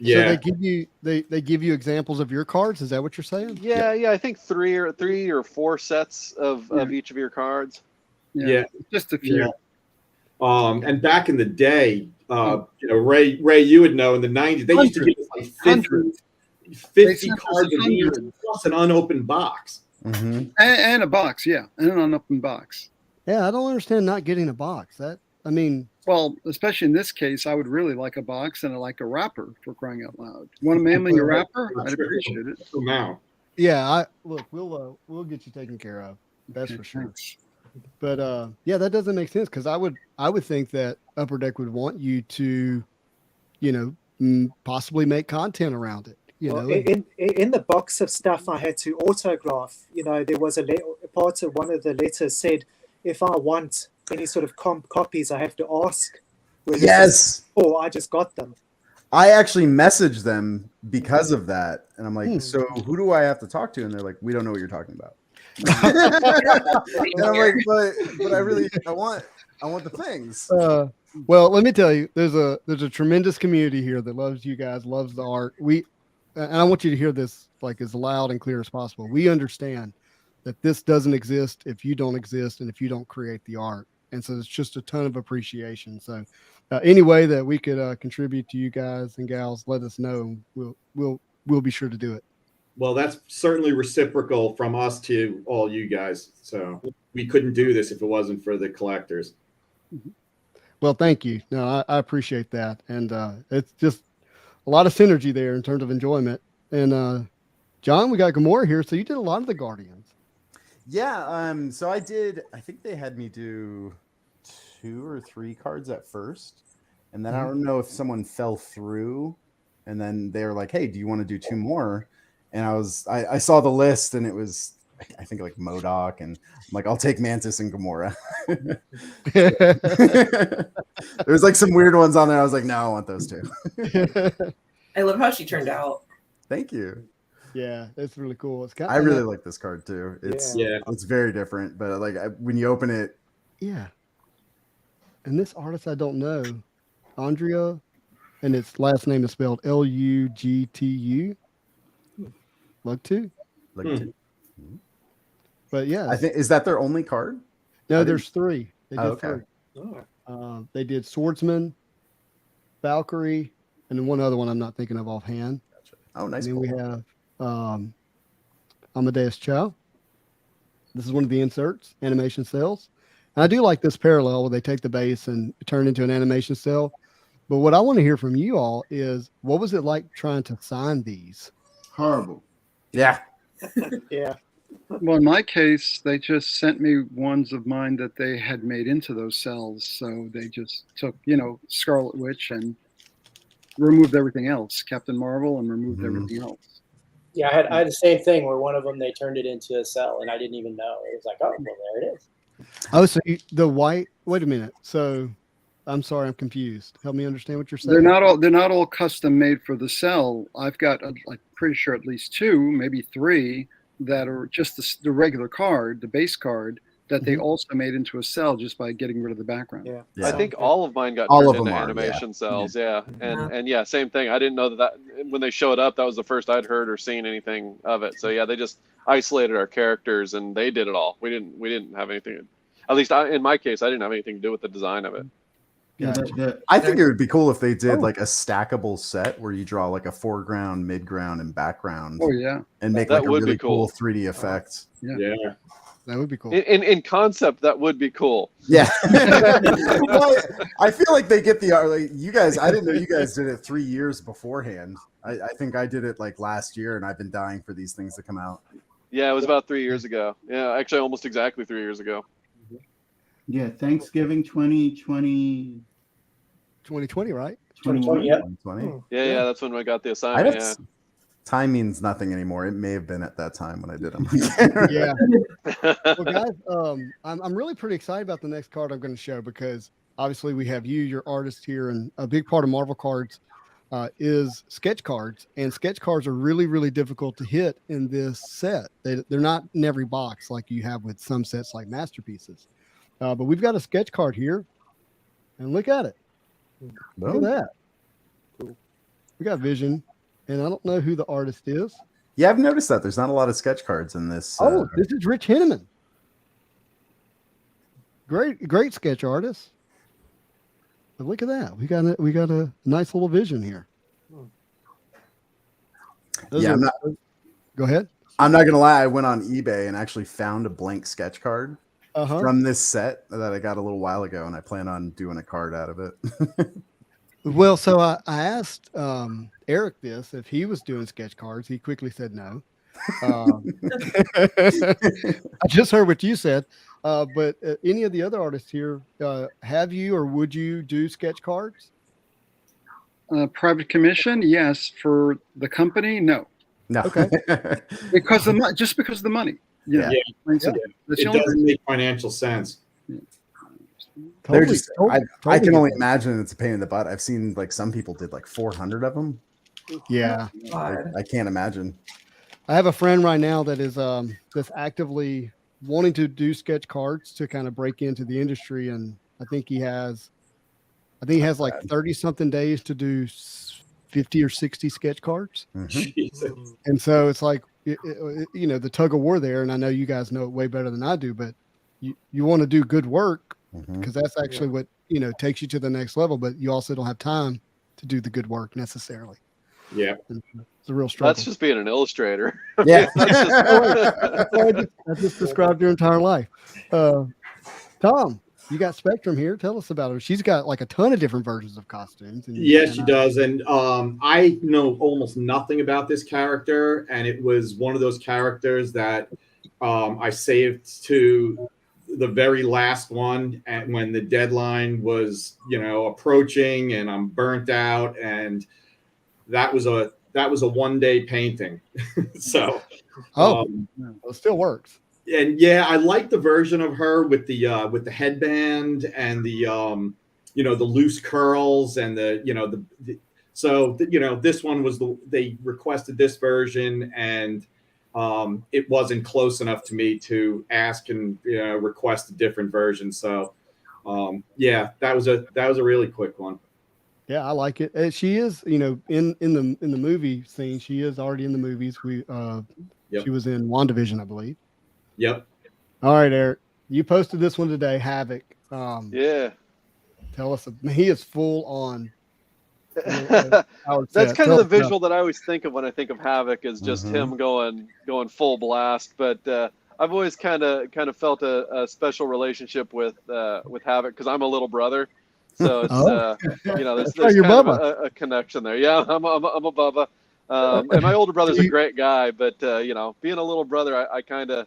Yeah.
So they give you examples of your cards. Is that what you're saying?
Yeah. I think three or four sets of each of your cards.
Yeah.
Just a few.
Yeah. And back in the day, Ray, you would know in the 90s, they used to give us like 50 cards a year plus an unopened box.
Mm-hmm.
And a box, and an unopened box.
Yeah, I don't understand not getting a box.
Well, especially in this case, I would really like a box and like a wrapper, for crying out loud. Want to mail me a wrapper? I'd appreciate it.
Now.
Yeah, we'll get you taken care of. That's for sure.
Thanks.
But that doesn't make sense, because I would think that Upper Deck would want you to, possibly make content around it.
In the box of stuff I had to autograph, there was a part of one of the letters said, if I want any sort of copies, I have to ask.
Yes.
Or I just got them.
I actually messaged them because of that, and I'm like, so who do I have to talk to? And they're like, we don't know what you're talking about. And I'm like, but I want the things.
Well, let me tell you, there's a tremendous community here that loves you guys, loves the art. And I want you to hear this like as loud and clear as possible. We understand that this doesn't exist if you don't exist and if you don't create the art. And so it's just a ton of appreciation. So any way that we could contribute to you guys and gals, let us know. We'll be sure to do it.
Well, that's certainly reciprocal from us to all you guys. So we couldn't do this if it wasn't for the collectors.
Well, thank you. No, I appreciate that. And it's just a lot of synergy there in terms of enjoyment. And John, we got Gamora here. So you did a lot of the Guardians.
Yeah. So I think they had me do 2 or 3 cards at first. And then I don't know if someone fell through and then they were like, hey, do you want to do 2 more? And I saw the list and it was, I think like MODOK, and I'm like, I'll take Mantis and Gamora. There's like some weird ones on there. I was like, no, I want those 2.
I love how she turned out.
Thank you.
Yeah, it's really cool. It's got
I really like this card too. It's
Yeah.
it's very different, but like when you open it,
yeah. And this artist I don't know, Andrea, and its last name is spelled Lugtu. Lugtu. But yeah,
I think is that their only card?
no, there's 3. They did
okay.
3. They did Swordsman, Valkyrie, and then one other one I'm not thinking of offhand.
Gotcha. Oh, nice.
And then we have Amadeus Cho. This is one of the inserts, animation cells. And I do like this parallel where they take the base and turn into an animation cell. But what I want to hear from you all is, what was it like trying to sign these?
Horrible.
Yeah.
Yeah.
Well, in my case, they just sent me ones of mine that they had made into those cells. So they just took, Scarlet Witch and removed everything else, Captain Marvel, and removed everything else.
Yeah, I had the same thing where one of them they turned it into a cell, and I didn't even know. It was like, oh, well, there it is.
Oh, so the white. Wait a minute. So, I'm sorry, I'm confused. Help me understand what you're saying.
They're not all custom made for the cell. I've got, like, pretty sure at least 2, maybe 3 that are just the regular card, the base card, that they also made into a cell just by getting rid of the background.
Yeah.
I think all of mine got
All
turned
of them
into
are,
animation cells. Yeah.
Yeah.
And yeah, same thing. I didn't know that when they showed up, that was the first I'd heard or seen anything of it. So yeah, they just isolated our characters and they did it all. We didn't have anything. At least in my case, I didn't have anything to do with the design of it.
Yeah,
I think it would be cool if they did like a stackable set where you draw like a foreground, midground, and background.
Oh, yeah.
And make
That
like a
would be
really cool
cool.
3D effect.
Yeah.
That would be cool.
In concept, that would be cool.
Yeah. Well, I feel like they get the like, you guys. I didn't know you guys did it 3 years beforehand. I think I did it like last year, and I've been dying for these things to come out.
Yeah, it was about 3 years ago. Yeah, actually, almost exactly 3 years ago.
Yeah, Thanksgiving 2020.
2020, right?
2020, yeah.
2020.
Yeah, that's when I got the
I
assignment.
don't,
Yeah.
Time means nothing anymore. It may have been at that time when I did them.
Yeah. Well, guys, I'm really pretty excited about the next card I'm going to show because obviously we have you, your artist here, and a big part of Marvel cards is sketch cards, and sketch cards are really, really difficult to hit in this set. They're not in every box like you have with some sets like Masterpieces. But we've got a sketch card here, and look at it. Look at that. We got Vision, and I don't know who the artist is.
Yeah, I've noticed that there's not a lot of sketch cards in this.
Oh, this is Rich Henneman. Great sketch artist. But look at that. We got a nice little Vision here. Go ahead.
I'm not gonna lie. I went on eBay and actually found a blank sketch card
Uh-huh.
from this set that I got a little while ago, and I plan on doing a card out of it.
Well, so I asked Eric this if he was doing sketch cards. He quickly said no. I just heard what you said. But any of the other artists here, have you or would you do sketch cards?
Private commission, yes. For the company, no.
No.
Okay.
Because just because of the money.
Yeah.
That's
It
the only
doesn't make financial sense.
They're just. I can
totally
only
get that.
imagine it's a pain in the butt. I've seen like some people did like 400 of them.
Yeah.
God.
I can't imagine.
I have a friend right now that is that's actively wanting to do sketch cards to kind of break into the industry, and I think he has I think he has like 30 something days to do 50 or 60 sketch cards.
Jesus.
And so it's like, you know, the tug of war there. And I know you guys know it way better than I do, but you want to do good work because that's actually what, you know, takes you to the next level, but you also don't have time to do the good work necessarily.
Yeah.
It's a real struggle.
That's just being an illustrator.
Yeah.
I just described your entire life. Tom, you got Spectrum here. Tell us about her. She's got like a ton of different versions of costumes.
Yes, she does. And I know almost nothing about this character, and it was one of those characters that I saved to the very last one, and when the deadline was, you know, approaching, and I'm burnt out, and that was a 1-day painting. So,
it still works.
And yeah, I like the version of her with the headband and the you know, the loose curls and the, you know, you know, this one was they requested this version, and it wasn't close enough to me to ask and, you know, request a different version. So yeah, that was a really quick one.
Yeah, I like it. And she is, you know, in the movie scene, she is already in the movies. She was in WandaVision, I believe.
Yep.
All right, Eric, you posted this one today, Havoc.
Yeah.
Tell us, he is full on.
That's kind of the visual that I always think of when I think of Havoc, is just him going full blast. But I've always kind of felt a special relationship with Havoc because I'm a little brother. So it's you know, there's kind of a connection there. Yeah, I'm a Bubba, and my older brother's a great guy, but you know, being a little brother, I get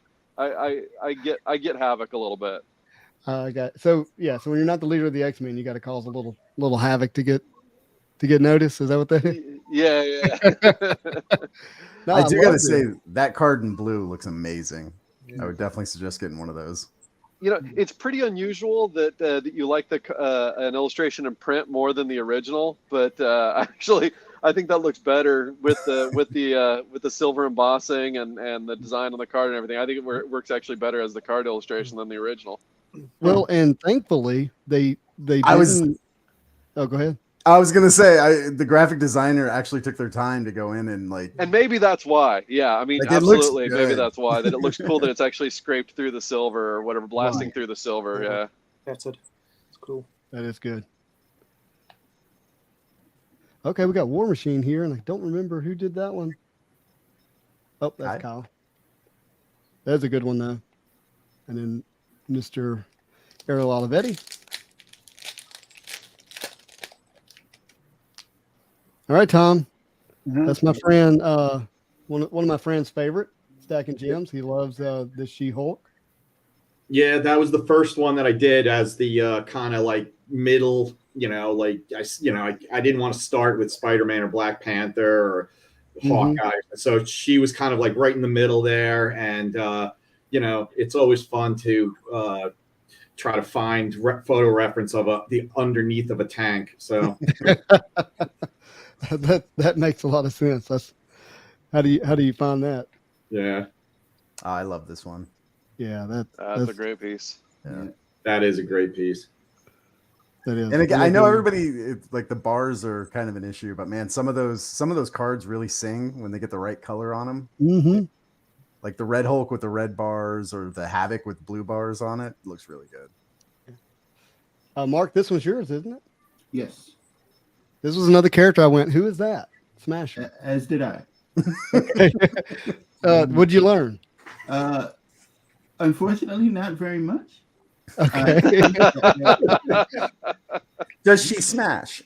Havoc a little bit.
So when you're not the leader of the X-Men, you got to cause a little havoc to get noticed. Is that what that is?
Yeah.
No,
I do got to say that card in blue looks amazing. I would definitely suggest getting one of those.
You know, it's pretty unusual that you like an illustration in print more than the original, but actually, I think that looks better with the silver embossing and the design on the card and everything. I think it works actually better as the card illustration than the original.
Well, and thankfully they didn't. Oh, go ahead.
I was gonna say the graphic designer actually took their time to go in and
and maybe that's why. Yeah, I mean,
like,
absolutely, maybe that's why that it looks cool that it's actually scraped through the silver or whatever, blasting through the silver. Yeah,
that's it. It's cool.
That is good. Okay, we got War Machine here, and I don't remember who did that one. Oh, that's Kyle. That's a good one though. And then Mr. Ariel Olivetti. All right, Tom. That's my friend. One of my friend's favorite, Stacking Gems. He loves the She-Hulk.
Yeah, that was the first one that I did as the kind of like middle. You know, like I didn't want to start with Spider-Man or Black Panther or Hawkeye. So she was kind of like right in the middle there, and you know, it's always fun to try to find photo reference of the underneath of a tank. So.
That makes a lot of sense. That's how do you find that?
Yeah,
I love this one.
Yeah,
that's a great piece.
Yeah,
that is a great piece.
That is.
And again, I know everybody like the bars are kind of an issue, but man, some of those cards really sing when they get the right color on them.
Mm-hmm.
Like the Red Hulk with the red bars or the Havoc with blue bars on it looks really good.
Mark, this one's yours, isn't it?
Yes.
This was another character I went, who is that? Smasher.
As did I.
What'd you learn?
Unfortunately, not very much.
Okay.
Does she smash?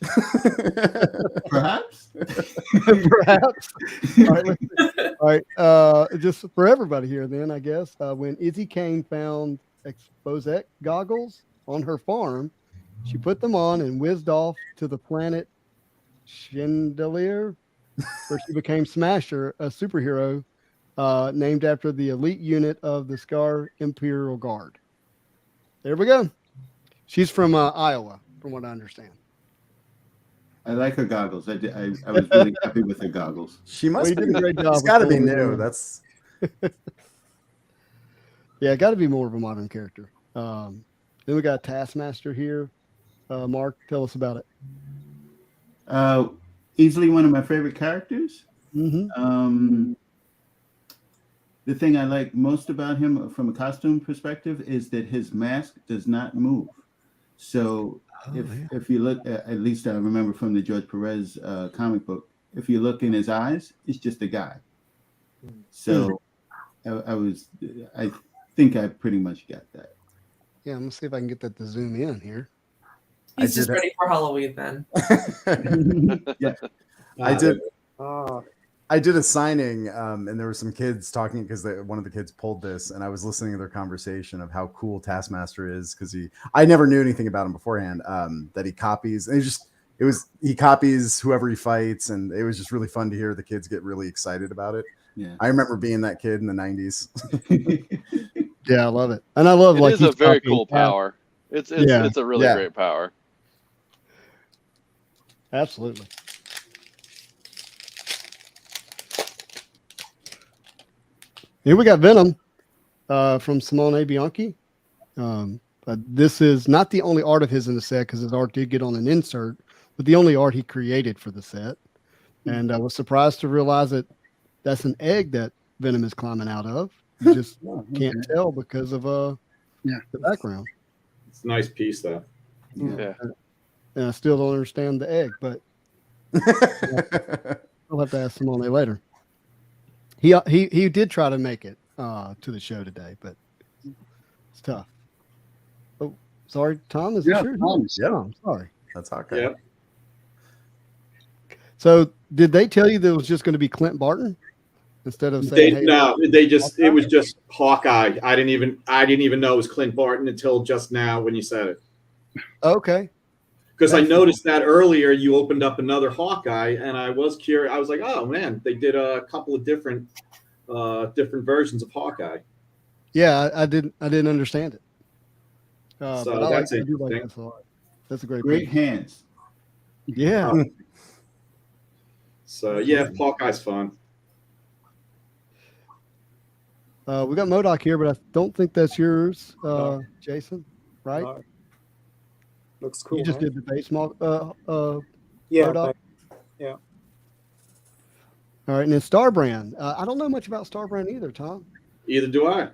Perhaps.
Perhaps. All right. Just for everybody here, then, I guess, when Izzy Kane found Exposec goggles on her farm, she put them on and whizzed off to the planet Chandelier, where she became Smasher, a superhero named after the elite unit of the Scar Imperial Guard. There we go. She's from Iowa, from what I understand.
I like her goggles. I was really happy with her goggles.
She must
did a great job.
It's got to be new. That's
yeah, got to be more of a modern character. Then we got Taskmaster here. Mark, tell us about it.
Easily one of my favorite characters.
Mm-hmm.
The thing I like most about him from a costume perspective is that his mask does not move. So if you look at least I remember from the George Perez comic book, if you look in his eyes, it's just a guy. So I think I pretty much got that.
Yeah, I'm gonna see if I can get that to zoom in here.
He's just ready for Halloween then.
Yeah,
I did a signing, and there were some kids talking because one of the kids pulled this, and I was listening to their conversation of how cool Taskmaster is because I never knew anything about him beforehand. That he copies, and he copies whoever he fights, and it was just really fun to hear the kids get really excited about it.
Yeah,
I remember being that kid in the '90s.
Yeah, I love it, and I love
it is a very cool power. It's a really great power.
Absolutely. Here we got Venom from Simone Bianchi. But this is not the only art of his in the set because his art did get on an insert, but the only art he created for the set. And I was surprised to realize that that's an egg that Venom is climbing out of. You just can't tell because of the background.
It's a nice piece, though.
Yeah.
And I still don't understand the egg, but I'll have to ask Simone later. He did try to make it to the show today, but it's tough. Oh, sorry, Tom. Is this yours?
Tom,
sorry.
That's okay.
Yeah.
So
did they tell you that it was just going to be Clint Barton instead of saying?
It was just Hawkeye. I didn't even know it was Clint Barton until just now when you said it.
Okay.
Because I noticed that earlier you opened up another Hawkeye, and I was curious. I was like, "Oh man, they did a couple of different versions of Hawkeye."
Yeah, I didn't understand it.
So
but
that's
I do like
interesting.
that a lot. That's a great
Great
piece.
hands.
Yeah.
So yeah, Hawkeye's fun.
We got MODOK here, but I don't think that's yours, Jason. Right?
Looks cool.
You just did the base model.
Yeah.
MODOK?
Yeah.
All right, and then Starbrand. I don't know much about Starbrand either, Tom.
Either do I.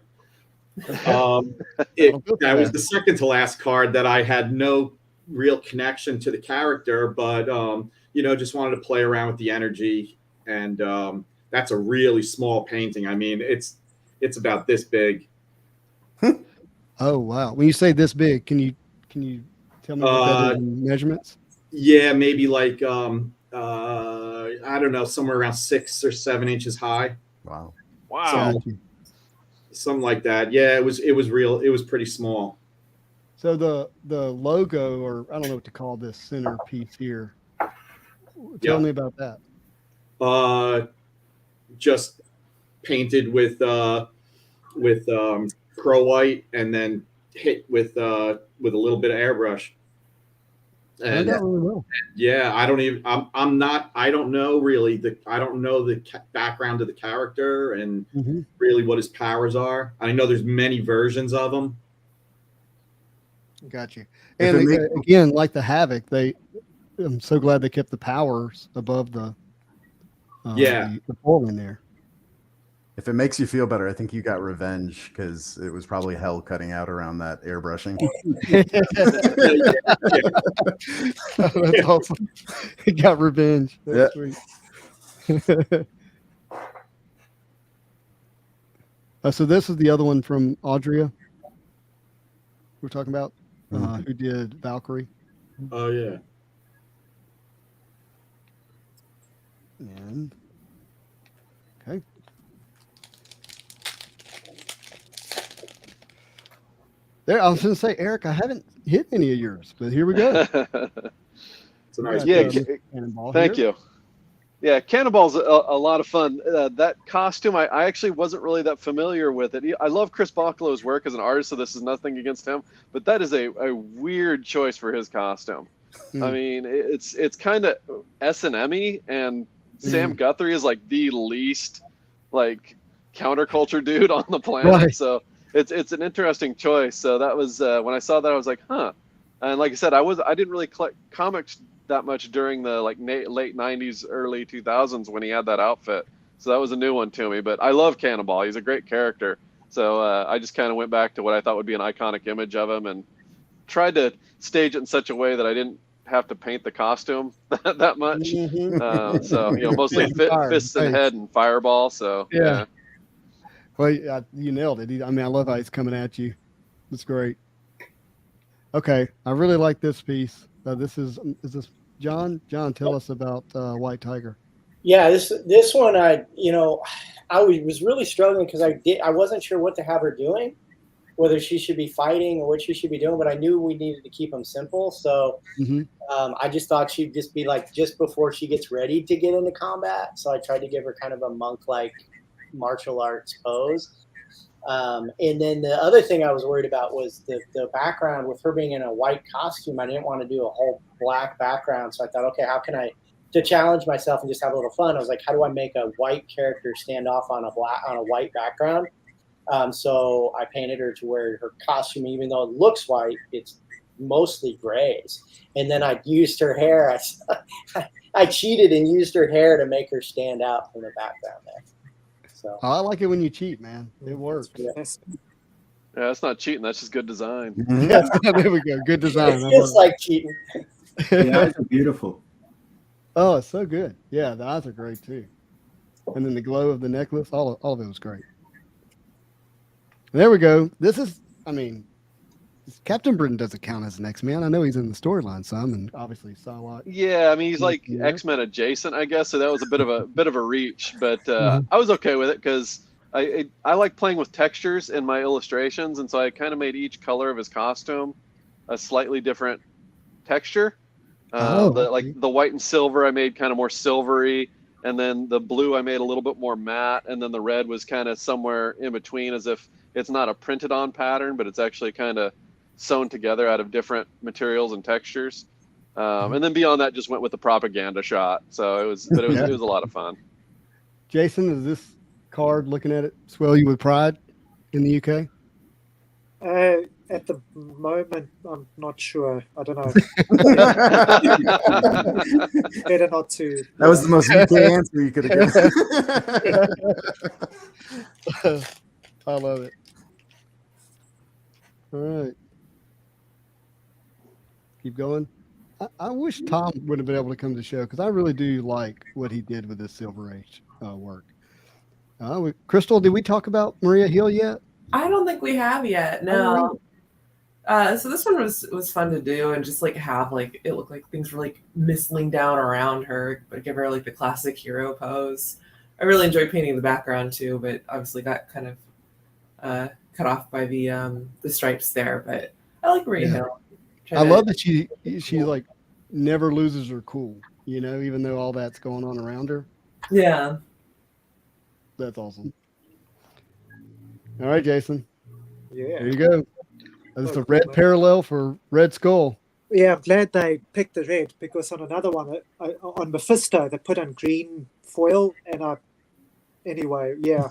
That was the second to last card that I had no real connection to the character, but just wanted to play around with the energy, and that's a really small painting. I mean, it's about this big.
Oh wow! When you say this big, can you tell me what that is in measurements?
Yeah, maybe like I don't know, somewhere around 6 or 7 inches high.
Wow.
Something like that. Yeah, it was real. It was pretty small.
So the logo, or I don't know what to call this center piece here. Tell me about that.
Just painted with pro white and then hit with a little bit of airbrush. And
really well.
yeah, I don't know the background of the character and really what his powers are. I know there's many versions of them.
Got you. And again, like the Havoc, I'm so glad they kept the powers above the foil in there.
If it makes you feel better, I think you got revenge because it was probably hell cutting out around that airbrushing.
Oh, that's awesome. He got revenge. That's sweet. So this is the other one from Audria we're talking about, who did Valkyrie.
Oh yeah.
And okay. There, I was going to say, Eric, I haven't hit any of yours, but here we go.
It's a nice
Cannonball.
Thank you. Yeah, Cannonball's a lot of fun. That costume, I actually wasn't really that familiar with it. I love Chris Boccolow's work as an artist, so this is nothing against him, but that is a weird choice for his costume. I mean, it's kind of S&M-y, and Sam Guthrie is like the least like counterculture dude on the planet. Right. So it's an interesting choice. So that was when I saw that, I was like, huh, And like I said, I didn't really collect comics that much during the like late 90s, early 2000s when he had that outfit. So that was a new one to me. But I love Cannonball. He's a great character. So I just kind of went back to what I thought would be an iconic image of him and tried to stage it in such a way that I didn't have to paint the costume that much.
Mhm.
So, you know, mostly
Fire,
fists and
face.
head and fireball. So, yeah.
Well, you nailed it. I mean, I love how he's coming at you. It's great. Okay, I really like this piece. Is this John? John, tell us about White Tiger.
Yeah, this one I was really struggling because I wasn't sure what to have her doing, whether she should be fighting or what she should be doing, but I knew we needed to keep them simple. So I just thought she'd just be like just before she gets ready to get into combat. So I tried to give her kind of a monk-like martial arts pose. And then the other thing I was worried about was the background with her being in a white costume. I didn't want to do a whole black background. So I thought, okay, how can to challenge myself and just have a little fun? I was like, how do I make a white character stand off on a white background? So I painted her to where her costume, even though it looks white, it's mostly grays. And then I used her hair. I cheated and used her hair to make her stand out from the background there. So
I like it when you cheat, man. It works.
yeah.
Yeah, that's not cheating. That's just good design.
Yes, there we go. Good design.
It feels like cheating.
The eyes are beautiful.
Oh, it's so good. Yeah, the eyes are great too. And then the glow of the necklace, all of it was great. There we go. This is, I mean, Captain Britain doesn't count as an X-Man. I know he's in the storyline some, and obviously Psylocke.
Yeah, I mean he's like
Yeah.
X-Men adjacent, I guess. So that was a bit of a reach, but
Mhm.
I was okay with it because I like playing with textures in my illustrations, and so I kind of made each color of his costume a slightly different texture. Like the white and silver, I made kind of more silvery, and then the blue I made a little bit more matte, and then the red was kind of somewhere in between, as if it's not a printed on pattern, but it's actually kind of sewn together out of different materials and textures. And then beyond that, just went with the propaganda shot. So it was a lot of fun.
Jason, is this card, looking at it, swell you with pride in the UK?
At the moment, I'm not sure. I don't know. Better not to.
That was the most UK answer you could have given.
I love it. All right. Keep going. I wish Tom would have been able to come to the show because I really do like what he did with this Silver Age work. Crystal, did we talk about Maria Hill yet?
I don't think we have yet. No. So this one was fun to do and just like have like it looked like things were like mistling down around her, but give her like the classic hero pose. I really enjoyed painting the background too, but obviously got kind of cut off by the stripes there. But I like Maria Hill.
I love that she like never loses her cool, you know, even though all that's going on around her.
Yeah.
That's awesome. All right, Jason.
Yeah.
There you go. That's the red parallel for Red Skull.
Yeah, I'm glad they picked the red because on another one, on Mephisto, they put on green foil, and anyway, yeah,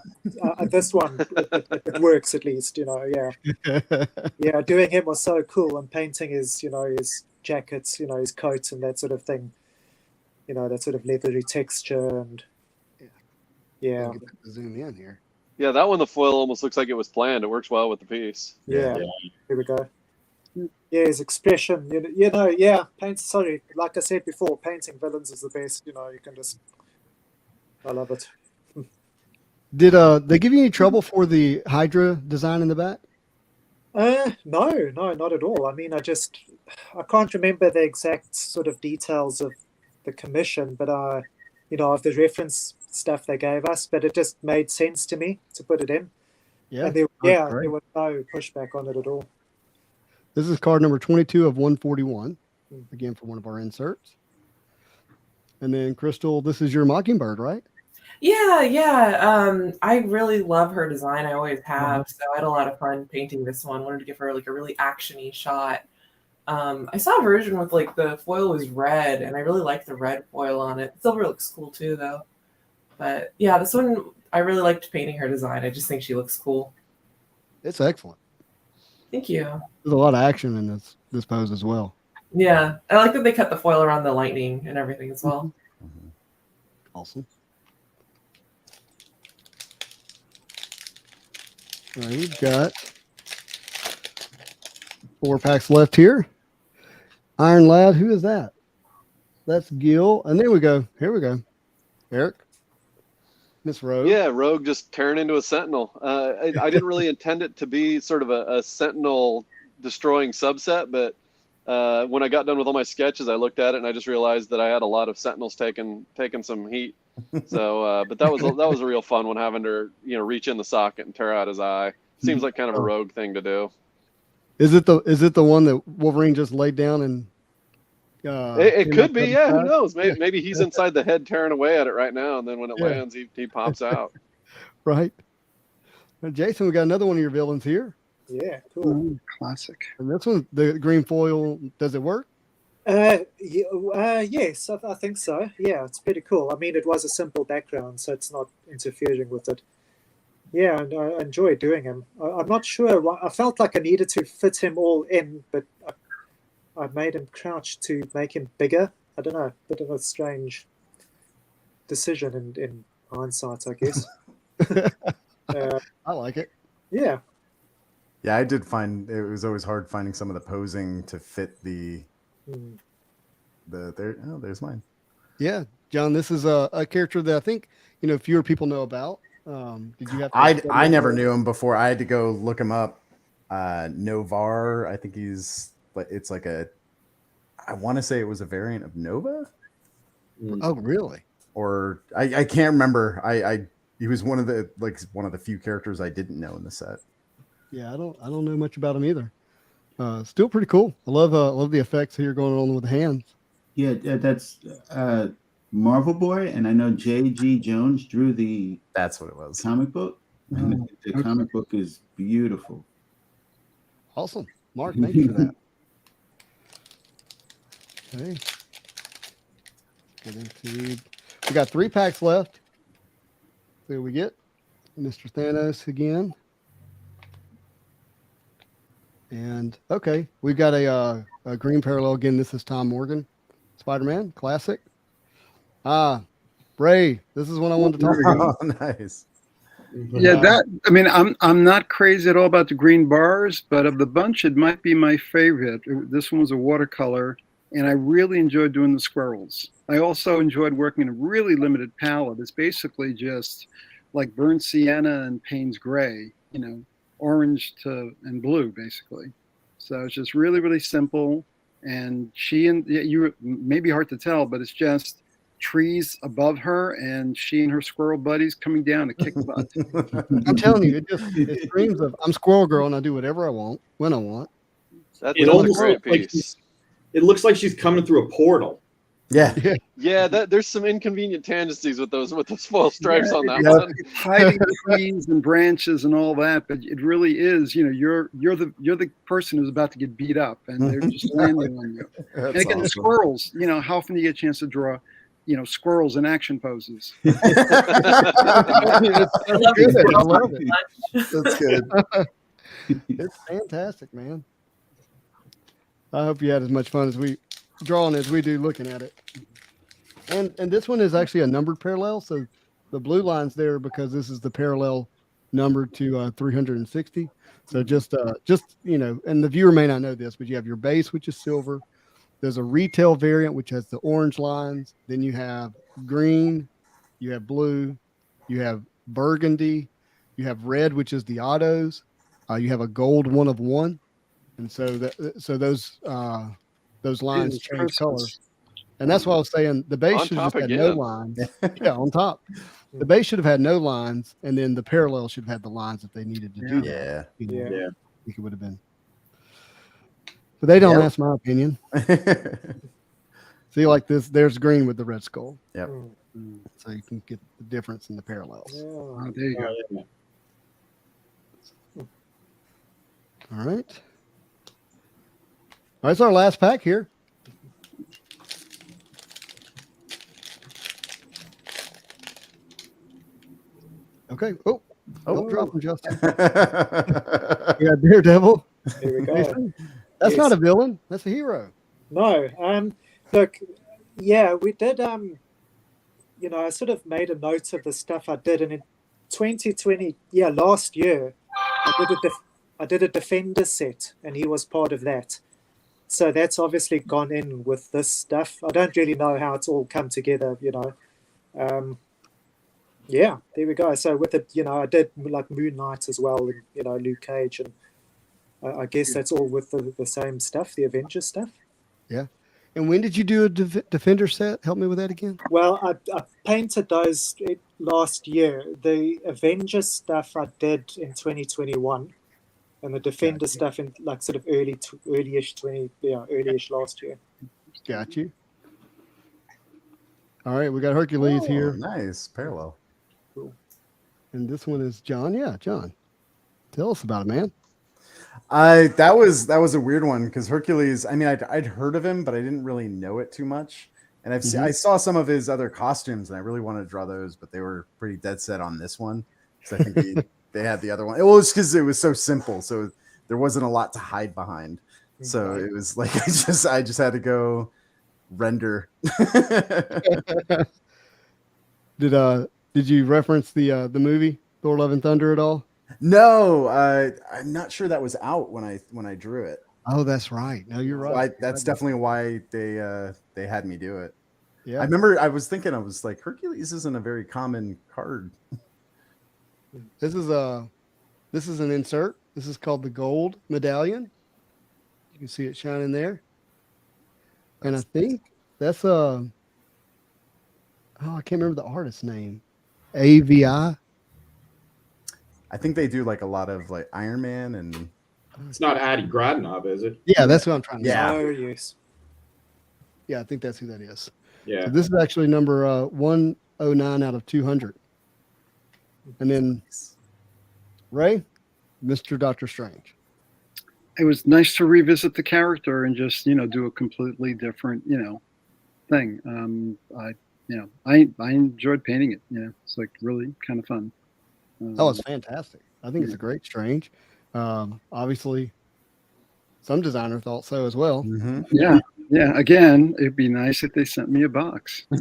this one it works at least, you know. Yeah, yeah, doing him was so cool, and painting his, you know, his jackets, you know, his coats and that sort of thing, you know, that sort of leathery texture, and yeah.
Zoom in here.
Yeah, that one, the foil almost looks like it was planned. It works well with the piece.
Yeah. Here we go. Yeah, his expression, you know, yeah, sorry, like I said before, painting villains is the best, you know, you can just, I love it.
Did they give you any trouble for the Hydra design in the back?
No, not at all. I mean, I can't remember the exact sort of details of the commission, but you know, of the reference stuff they gave us, but it just made sense to me to put it in.
Yeah,
and there was no pushback on it at all.
This is card number 22 of 141, again for one of our inserts. And then Crystal, this is your Mockingbird, right?
Yeah. I really love her design. I always have. So I had a lot of fun painting this one. Wanted to give her like a really actiony shot. I saw a version with like the foil was red, and I really like the red foil on it. Silver looks cool too, though. But yeah, this one I really liked painting her design. I just think she looks cool.
It's excellent.
Thank you.
There's a lot of action in this pose as well.
Yeah, I like that they cut the foil around the lightning and everything as well.
Awesome. All right, we've got 4 packs left here. Iron Lad, who is that? That's Gil. And there we go. Here we go. Eric. Miss Rogue.
Yeah, Rogue just tearing into a Sentinel. I didn't really intend it to be sort of a Sentinel destroying subset, but when I got done with all my sketches, I looked at it and I just realized that I had a lot of Sentinels taking some heat. So, but that was a real fun one, having to reach in the socket and tear out his eye. Seems like kind of a Rogue thing to do.
Is it the one that Wolverine just laid down and?
It could be, yeah. Who knows? Maybe he's inside the head tearing away at it right now, and then when it lands, he pops out.
Right. Now, Jason, we got another one of your villains here.
Yeah, cool.
Ooh, classic.
And this one, the green foil, does it work?
Yes, I think so. Yeah, it's pretty cool. I mean, it was a simple background, so it's not interfering with it. Yeah, and I enjoy doing him. I'm not sure. I felt like I needed to fit him all in, but I made him crouch to make him bigger. I don't know, bit of a strange decision in hindsight, I guess.
I like it.
Yeah.
Yeah, I did find it was always hard finding some of the posing to fit the there. Oh, there's mine.
Yeah, John, this is a character that I think fewer people know about. Did you have?
I never knew him before. I had to go look him up. Novar, I think it's like I want to say it was a variant of Nova.
Oh, really?
Or I can't remember. He was one of the few characters I didn't know in the set.
Yeah, I don't know much about him either. Still pretty cool. I love the effects here going on with the hands.
Yeah, that's Marvel Boy, and I know J.G. Jones drew the
That's what it was.
comic book. And the comic book is beautiful.
Awesome, Mark. Thank you for that. Okay. We got 3 packs left. There we get Mr. Thanos again. And okay, we've got a green parallel again. This is Tom Morgan, Spider-Man, classic. Ray, this is one I wanted to talk about.
Oh, nice.
Yeah, I'm not crazy at all about the green bars, but of the bunch, it might be my favorite. This one was a watercolor, and I really enjoyed doing the squirrels. I also enjoyed working in a really limited palette. It's basically just like burnt sienna and Payne's gray, orange and blue, basically. So it's just really, really simple. And you may be hard to tell, but it's just trees above her and she and her squirrel buddies coming down to kick butt.
I'm telling you, it screams of I'm Squirrel Girl and I do whatever I want when I want.
That's
It
a
almost
great
looks like
piece.
it looks like she's coming through a portal.
Yeah.
Yeah, there's some inconvenient tangencies with those foil stripes on that
Yeah,
one.
it's hiding trees and branches and all that, but it really is. You're the person who's about to get beat up, and they're just landing on you.
That's
And again, the
awesome.
squirrels. How often do you get a chance to draw, squirrels in action poses?
I love
Good.
it.
I love it.
That's good.
It's fantastic, man. I hope you had as much fun as we drawing as we do looking at it. And this one is actually a numbered parallel, so the blue line's there because this is the parallel number to 360. So just and the viewer may not know this, but you have your base, which is silver. There's a retail variant which has the orange lines. Then you have green, you have blue, you have burgundy, you have red, which is the autos. You have a gold 1 of 1, and so those lines change color. And that's why I was saying the base
On
should have
top
just had
again.
no lines. Yeah, on top. The base should have had no lines, and then the parallel should have had the lines if they needed to do that.
Yeah.
Yeah.
I think it would have been. But they don't
Yep.
ask my opinion. See, like this, there's green with the red skull.
Yep.
So you can get the difference in the parallels.
Yeah.
Oh, there you go.
All right. All right, it's our last pack here. Okay. Oh, don't drop him, Justin. We got Daredevil,
Here we go.
Jason? That's
Yes.
not a villain. That's a hero.
No, look, yeah, we did. I sort of made a note of the stuff I did, and in 2020, yeah, last year, I did a Defender set, and he was part of that. So that's obviously gone in with this stuff. I don't really know how it's all come together, Yeah, there we go. So with it, I did like Moon Knight as well, and Luke Cage, and I guess that's all with the same stuff, the Avengers stuff.
Yeah. And when did you do a Defender set? Help me with that again.
Well, I painted those last year. The Avengers stuff I did in 2021, and the Defender stuff in like sort of earlyish last year.
Got you. All right, we got Hercules here.
Nice parallel.
Cool. And this one is John. Yeah, John. Tell us about it, man.
That was a weird one because Hercules. I mean, I'd heard of him, but I didn't really know it too much. And I saw some of his other costumes, and I really wanted to draw those, but they were pretty dead set on this one because I think they had the other one. It was because it was so simple, so there wasn't a lot to hide behind. So it was like I just had to go render.
Did you reference the movie Thor: Love and Thunder at all?
No, I'm not sure that was out when I drew it.
Oh, that's right. No, you're right.
So that's definitely why they had me do it.
Yeah.
I remember I was like, Hercules isn't a very common card.
This is an insert. This is called the Gold Medallion. You can see it shining there. And I think that's I can't remember the artist's name. AVI.
I think they do like a lot of like Iron Man and.
It's not Adi Gradnov, is it?
Yeah, that's what I'm trying to say.
Oh, yes.
Yeah, I think that's who that is.
Yeah.
So this is actually number 109 out of 200. And then Ray, Mr. Doctor Strange.
It was nice to revisit the character and just do a completely different thing. I enjoyed painting it. It's like really kind of fun.
Oh, it's fantastic. I think it's a great Strange. Obviously, some designer thought so as well.
Mm-hmm.
Yeah. Again, it'd be nice if they sent me a box. No,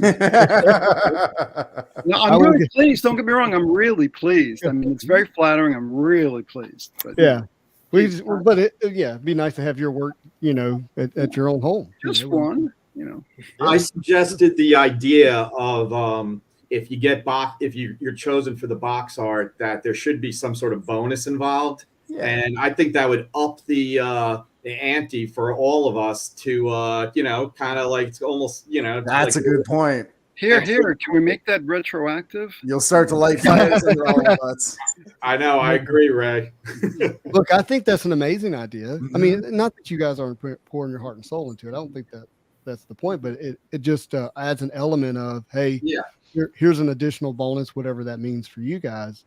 I'm really pleased. Don't get me wrong. I'm really pleased. I mean, it's very flattering. I'm really pleased. But,
yeah. It'd be nice to have your work, at your own home.
Just one,
I suggested the idea of if you're chosen for the box art, that there should be some sort of bonus involved. Yeah. And I think that would up the ante for all of us to kind of like it's almost
That's a good point.
Here, can we make that retroactive?
You'll start to light fires under all of us.
I know, I agree, Ray.
Look, I think that's an amazing idea. I mean, not that you guys aren't pouring your heart and soul into it. I don't think that's the point, but it just adds an element of, hey, here's an additional bonus, whatever that means for you guys,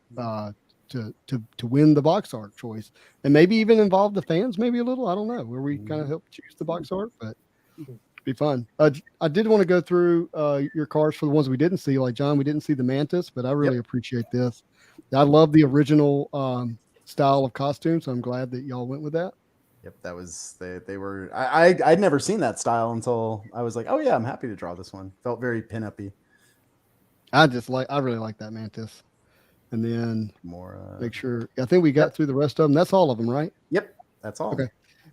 to win the box art choice, and maybe even involve the fans, maybe a little. I don't know, where we kind of help choose the box art, but it'd be fun. I did want to go through your cards for the ones we didn't see. Like John, we didn't see the Mantis, but I really appreciate this. I love the original style of costume, so I'm glad that y'all went with that.
Yep, that was they were. I'd never seen that style until I was like, oh yeah, I'm happy to draw this one. Felt very pin-uppy.
I really like that Mantis. And then make sure. I think we got through the rest of them. That's all of them, right?
Yep, that's all.
Okay.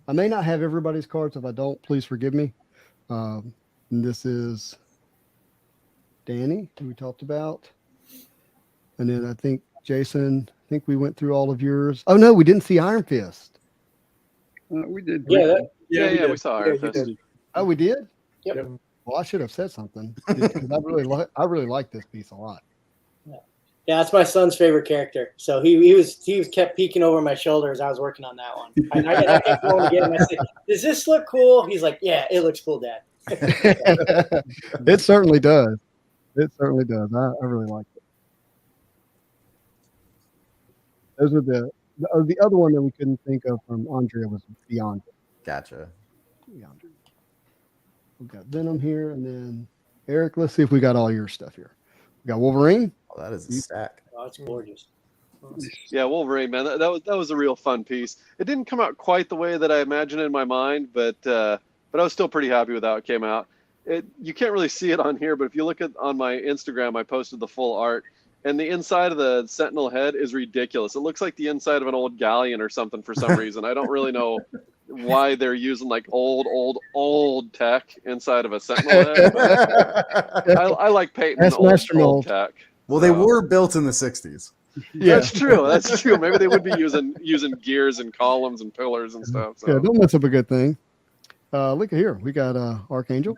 I may not have everybody's cards. If I don't, please forgive me. And this is Danny, who we talked about. And then I think Jason. I think we went through all of yours. Oh no, we didn't see Iron Fist.
We did.
Yeah, we saw Iron Fist.
Oh, we did?
Yep.
Well, I should have said something. I really like this piece a lot.
Yeah, that's my son's favorite character. So he was kept peeking over my shoulder as I was working on that one. I kept going to get him. I said, "Does this look cool?" He's like, "Yeah, it looks cool, Dad."
It certainly does. It certainly does. I really like it. Those are the other one that we couldn't think of from Andrea was Beyond.
Gotcha.
Beyond. We've got Venom here, and then Eric. Let's see if we got all your stuff here. We got Wolverine.
Oh, that is a stack.
Oh, it's gorgeous.
Yeah, Wolverine, man, that was a real fun piece. It didn't come out quite the way that I imagined in my mind, but I was still pretty happy with how it came out. You can't really see it on here, but if you look on my Instagram, I posted the full art, and the inside of the Sentinel head is ridiculous. It looks like the inside of an old galleon or something for some reason. I don't really know why they're using like old tech inside of a Sentinel head. But I like painting
That's Master
old
Mold.
tech.
Well, they were built in the 60s.
Yeah.
That's true. That's true. Maybe they would be using gears and columns and pillars and stuff. So.
Yeah, don't mess up a good thing. Look at here. We got Archangel.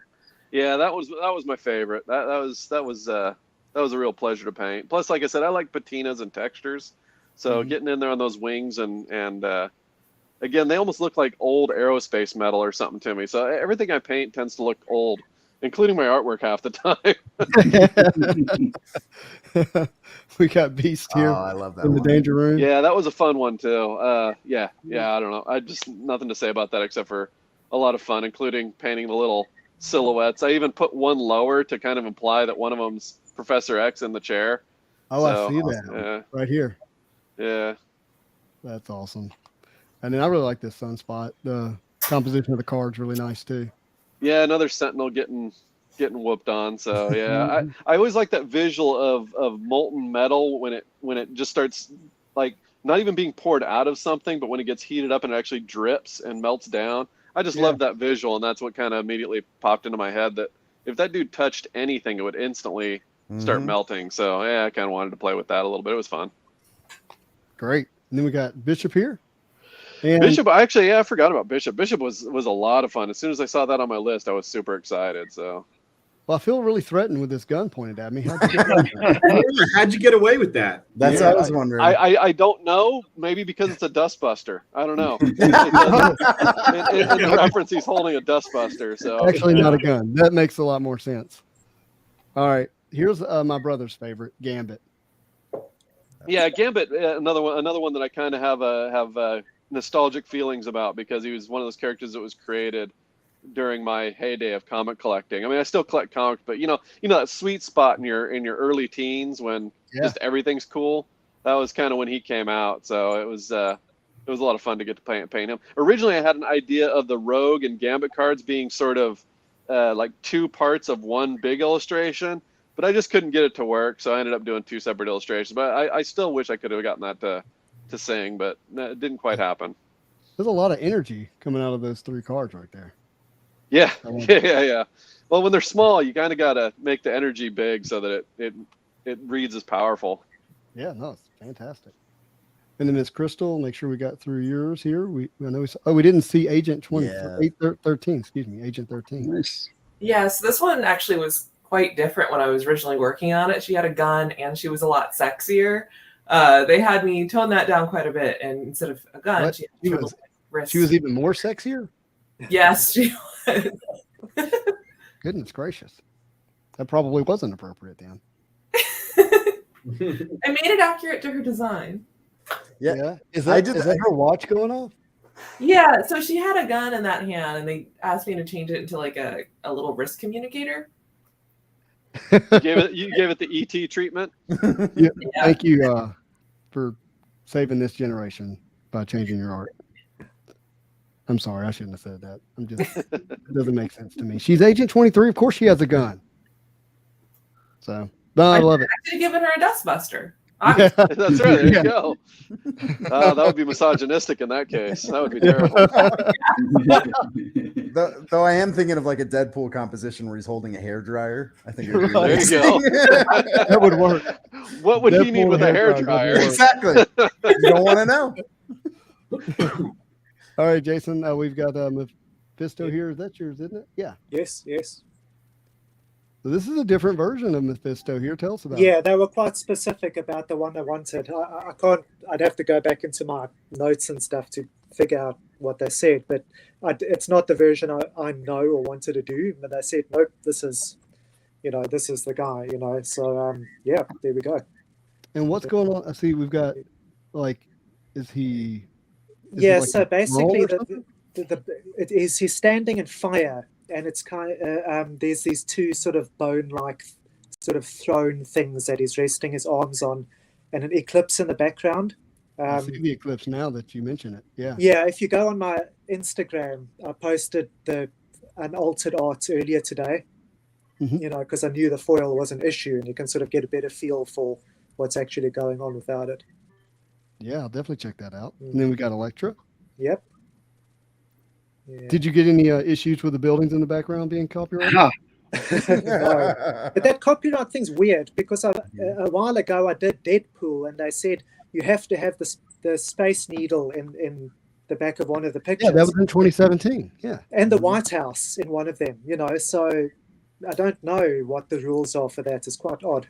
Yeah, that was my favorite. That was a real pleasure to paint. Plus, like I said, I like patinas and textures. So getting in there on those wings and again, they almost look like old aerospace metal or something to me. So everything I paint tends to look old, including my artwork half the time.
We got Beast here.
Oh, I love that
in the
one.
Danger Room.
Yeah, that was a fun one too. Yeah, I don't know. I just nothing to say about that except for a lot of fun, including painting the little silhouettes. I even put one lower to kind of imply that one of them's Professor X in the chair.
Oh,
So,
I see that right here.
Yeah.
That's awesome. And then I really like this sunspot. The composition of the card's really nice too.
Yeah, another Sentinel getting whooped on. So yeah, I always like that visual of molten metal when it just starts like not even being poured out of something, but when it gets heated up and it actually drips and melts down. I just love that visual, and that's what kind of immediately popped into my head that if that dude touched anything, it would instantly start melting. So yeah, I kind of wanted to play with that a little bit. It was fun.
Great. And then we got Bishop here. And
Bishop, actually, I forgot about Bishop. Bishop was a lot of fun. As soon as I saw that on my list, I was super excited. So.
Well, I feel really threatened with this gun pointed at me.
How'd you get away with that?
That's what I was wondering.
I don't know. Maybe because it's a dustbuster. I don't know. In the reference, he's holding a dustbuster. So
Actually, not a gun. That makes a lot more sense. All right. Here's my brother's favorite, Gambit.
Yeah, Gambit, another one that I kind of have nostalgic feelings about because he was one of those characters that was created during my heyday of comic collecting. I mean, I still collect comics, but you know that sweet spot in your early teens when just everything's cool. That was kind of when he came out. So it was a lot of fun to get to paint him. Originally, I had an idea of the Rogue and Gambit cards being sort of like two parts of one big illustration, but I just couldn't get it to work. So I ended up doing two separate illustrations. But I still wish I could have gotten that to sing, but it didn't quite happen.
There's a lot of energy coming out of those three cards right there.
Yeah. Well, when they're small, you kind of got to make the energy big so that it reads as powerful.
Yeah, no, it's fantastic. And then Miss Crystal, make sure we got through yours here. We didn't see Agent 13. Excuse me, Agent 13.
Nice.
Yeah, so this one actually was quite different when I was originally working on it. She had a gun and she was a lot sexier. They had me tone that down quite a bit, and instead of a gun,
What? She was even more sexier?
Yes, she was.
Goodness gracious. That probably wasn't appropriate then.
I made it accurate to her design.
Yeah. Is that her watch going off?
Yeah, so she had a gun in that hand, and they asked me to change it into like a little wrist communicator.
You gave it the ET treatment.
Yeah. Thank you for saving this generation by changing your art. I'm sorry, I shouldn't have said that. It doesn't make sense to me. She's Agent 23. Of course she has a gun. So, but I love it.
I should have given her a dustbuster.
That's right. There you go. That would be misogynistic in that case. That would be terrible.
Though I am thinking of like a Deadpool composition where he's holding a hairdryer. I think it would be
There you go.
That would work.
What would he need with a hairdryer?
Exactly. You don't want to know.
All right, Jason, we've got Mephisto here. Is that yours, isn't it? Yeah.
Yes.
So this is a different version of Mephisto here. Tell us about it.
Yeah, they were quite specific about the one they wanted. I can't. I'd have to go back into my notes and stuff to figure out what they said, but it's not the version I know or wanted to do. But they said, nope, this is the guy. So yeah, there we go.
And what's going on? I see we've got is he?
Yeah,
like
so basically, he's standing in fire, and it's kind of there's these two sort of bone-like sort of throne things that he's resting his arms on, and an eclipse in the background.
I see the eclipse now that you mention it. Yeah.
Yeah, if you go on my Instagram, I posted the unaltered art earlier today. You know, because I knew the foil was an issue, and you can sort of get a better feel for what's actually going on without it.
Yeah, I'll definitely check that out. And then we got Electra.
Yep. Yeah.
Did you get any issues with the buildings in the background being copyrighted?
No. But that copyright thing's weird because a while ago I did Deadpool, and they said you have to have the Space Needle in the back of one of the pictures.
Yeah, that was in 2017. Yeah.
And the White House in one of them, you know, so I don't know what the rules are for that. It's quite odd.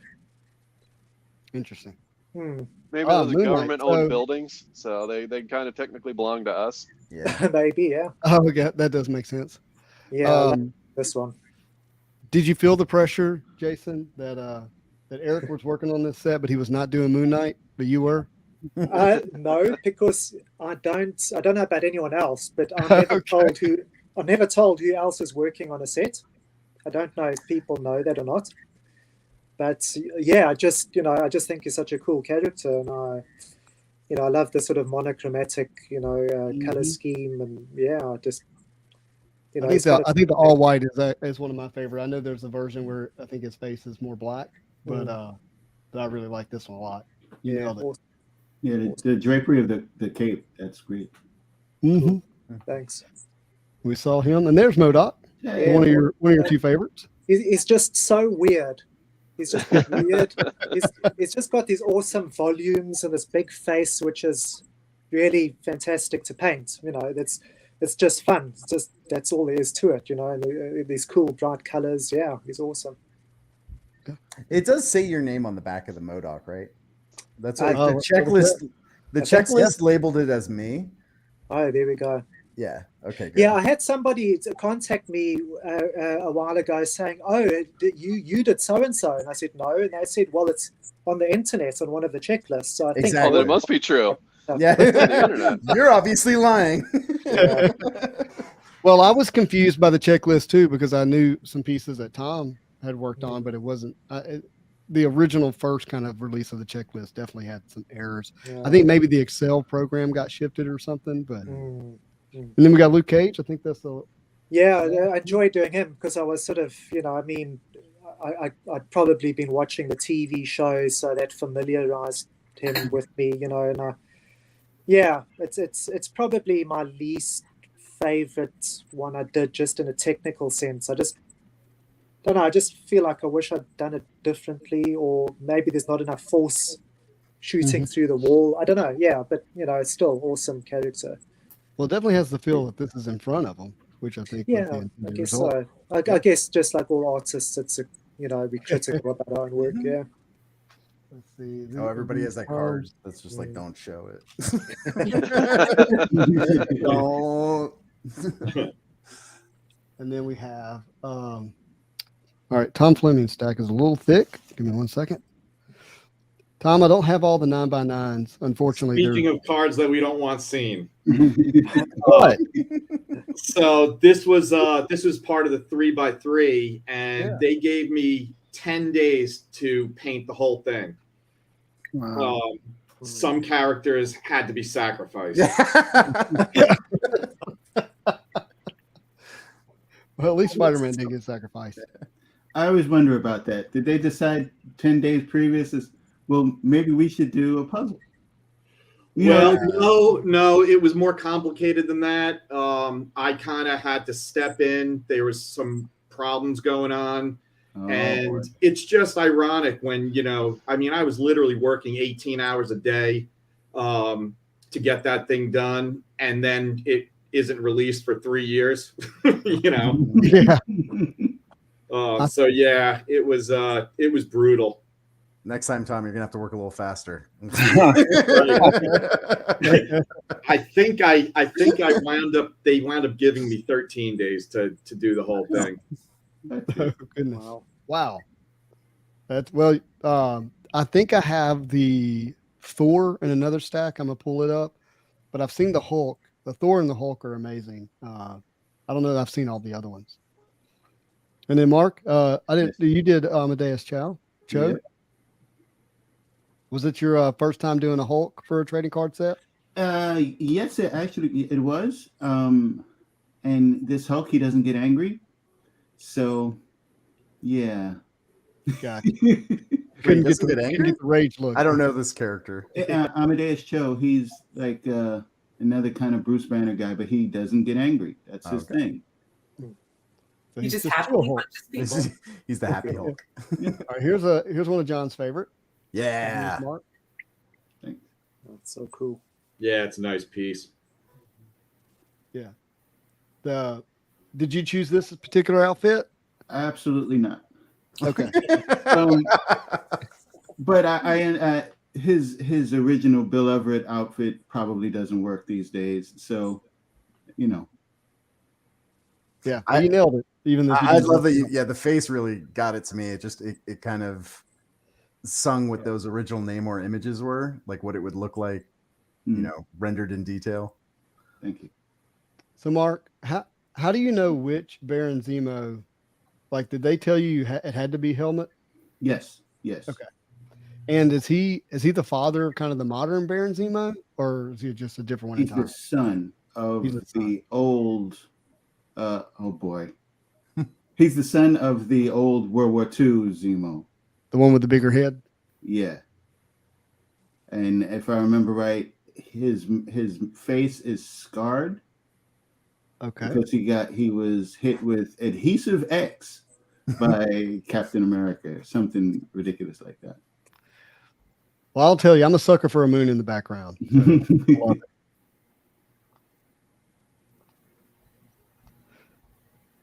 Interesting.
Maybe those are government-owned buildings, so they kind of technically belong to us.
Yeah.
Maybe, yeah.
Oh, okay. That does make sense.
Yeah, I like this one.
Did you feel the pressure, Jason, that Eric was working on this set, but he was not doing Moon Knight, but you were?
No, because I don't know about anyone else, but I'm never told who else is working on a set. I don't know if people know that or not. But yeah, I just think he's such a cool character, and I love the sort of monochromatic, color scheme, and yeah, I just.
I think the all white is one of my favorite. I know there's a version where I think his face is more black, but I really like this one a lot.
Awesome. Yeah, the drapery of the cape, that's great.
Cool. Thanks.
We saw him, and there's MODOK, one of your two favorites.
He's just so weird. He's just weird. He's just got these awesome volumes and this big face, which is really fantastic to paint. It's just fun. It's just that's all there is to it, and these cool bright colors. Yeah, he's awesome.
It does say your name on the back of the MODOK, right? That's like the checklist. The checklist labeled it as me.
Oh, there we go.
Yeah. Okay. Good.
Yeah, I had somebody contact me a while ago saying, "Oh, you did so and so," and I said no, and they said, "Well, it's on the internet on one of the checklists." So I think
then it must be true.
Yeah, you're obviously lying.
Yeah.
Well, I was confused by the checklist too because I knew some pieces that Tom had worked on, but it wasn't the original first kind of release of the checklist. Definitely had some errors.
Yeah.
I think maybe the Excel program got shifted or something, but. And then we got Luke Cage. I think that's the.
Yeah, I enjoy doing him because I was sort of, I'd probably been watching the TV shows, so that familiarized him with me, and it's probably my least favorite one I did just in a technical sense. I just don't know. I just feel like I wish I'd done it differently, or maybe there's not enough force shooting through the wall. I don't know. Yeah, but it's still awesome character.
Well, it definitely has the feel that this is in front of them, which I think.
Yeah, I guess so. I guess just like all artists, it's we critical about our own work. Yeah.
Let's see.
Oh, everybody has that card that's just like, don't show it. Don't.
And then we have, all right, Tom Fleming's stack is a little thick. Give me 1 second. Tom, I don't have all the 9x9s, unfortunately.
Speaking of cards that we don't want seen.
What?
So this was part of the 3x3, and they gave me 10 days to paint the whole thing.
Wow.
Some characters had to be sacrificed.
Well, at least Spider-Man didn't get sacrificed.
I always wonder about that. Did they decide 10 days previous well, maybe we should do a puzzle?
No, it was more complicated than that. I kind of had to step in. There was some problems going on. And it's just ironic when, I was literally working 18 hours a day to get that thing done. And then it isn't released for 3 years,
Yeah.
So yeah, it was brutal.
Next time, Tom, you're gonna have to work a little faster.
I think they wound up giving me 13 days to do the whole thing.
Oh, goodness. Wow. That's I think I have the Thor in another stack. I'm gonna pull it up, but I've seen the Hulk. The Thor and the Hulk are amazing. I don't know that I've seen all the other ones. And then Mark, you did Amadeus Cho?
Yeah.
Was it your first time doing a Hulk for a trading card set?
Yes, it was. And this Hulk, he doesn't get angry. So, yeah.
Gotcha.
Wait,
couldn't
doesn't get
get
angry?
the rage look.
I don't know this character.
Amadeus Cho, he's like another kind of Bruce Banner guy, but he doesn't get angry. That's his thing.
So
He just
chill
happily
Hulk.
punches people.
He's the happy Hulk.
All right, here's one of John's favorite.
Yeah.
Mark.
Thanks.
That's so cool.
Yeah, it's a nice piece.
Did you choose this particular outfit?
Absolutely not.
Okay.
But I his original Bill Everett outfit probably doesn't work these days. So, you know.
Yeah, you nailed it. Even though
I love that. The face really got it to me. It kind of sung what those original Namor images were, like what it would look like, rendered in detail.
Thank you.
So, Mark, how do you know which Baron Zemo? Like, did they tell you it had to be Helmet?
Yes.
Okay. And is he the father of kind of the modern Baron Zemo, or is he just a different one?
He's the son of the old. Oh boy, he's the son of the old World War II Zemo.
The one with the bigger head.
Yeah. And if I remember right, his face is scarred.
Okay.
Because he was hit with adhesive X by Captain America, something ridiculous like that.
Well, I'll tell you, I'm a sucker for a moon in the background. So love it.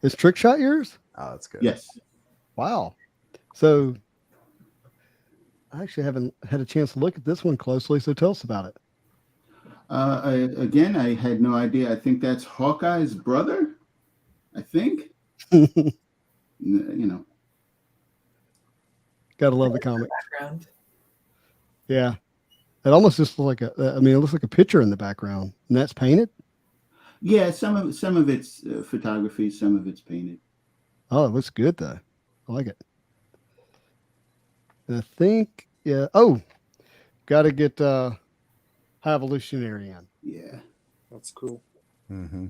Is Trick Shot yours?
Oh, that's good.
Yes.
Wow. So I actually haven't had a chance to look at this one closely. So tell us about it.
I had no idea. I think that's Hawkeye's brother. I think.
Gotta love the comic.
Background.
Yeah. It almost just looks like it looks like a picture in the background, and that's painted.
Yeah, some of it's photography, some of it's painted.
Oh, it looks good though. I like it. And I think, yeah. Oh, got to get High Evolutionary in.
Yeah,
that's cool.
Mm-hmm.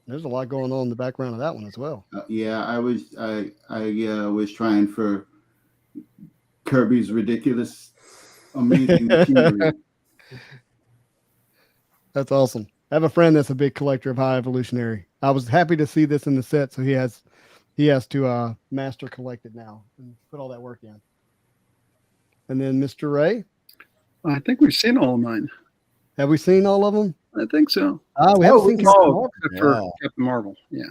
There's a lot going on in the background of that one as well.
I was trying for Kirby's ridiculous, amazing machinery.
That's awesome. I have a friend that's a big collector of High Evolutionary. I was happy to see this in the set, so he has to master collect it now and put all that work in. And then Mr. Ray,
I think we've seen all of mine.
have we seen all of them?
I think so.
We haven't seen Captain Marvel.
Except for Captain Marvel. Yeah.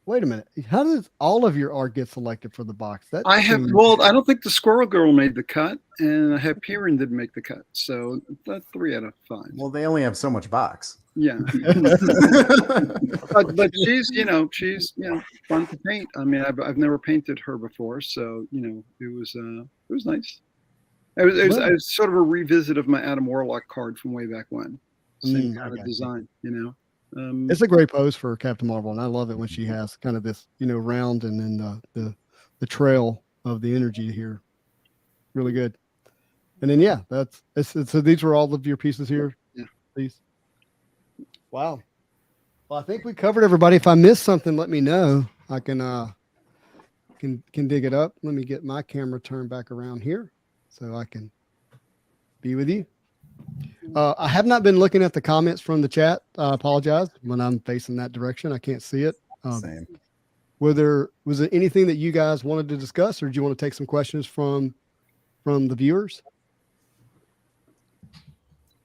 Wait a minute. How does all of your art get selected for the box?
I don't think the Squirrel Girl made the cut, and I have Piran didn't make the cut. So that's 3 out of 5.
Well, they only have so much box.
Yeah. but she's fun to paint. I mean, I've never painted her before, so it was nice. It was sort of a revisit of my Adam Warlock card from way back when. Same kind of design,
It's a great pose for Captain Marvel, and I love it when she has kind of this, round and then the trail of the energy here. Really good. And then so these were all of your pieces here.
Yeah.
These. Wow. Well, I think we covered everybody. If I missed something, let me know. I can dig it up. Let me get my camera turned back around here so I can be with you. I have not been looking at the comments from the chat. I apologize when I'm facing that direction. I can't see it.
Same.
Was there anything that you guys wanted to discuss, or do you want to take some questions from the viewers?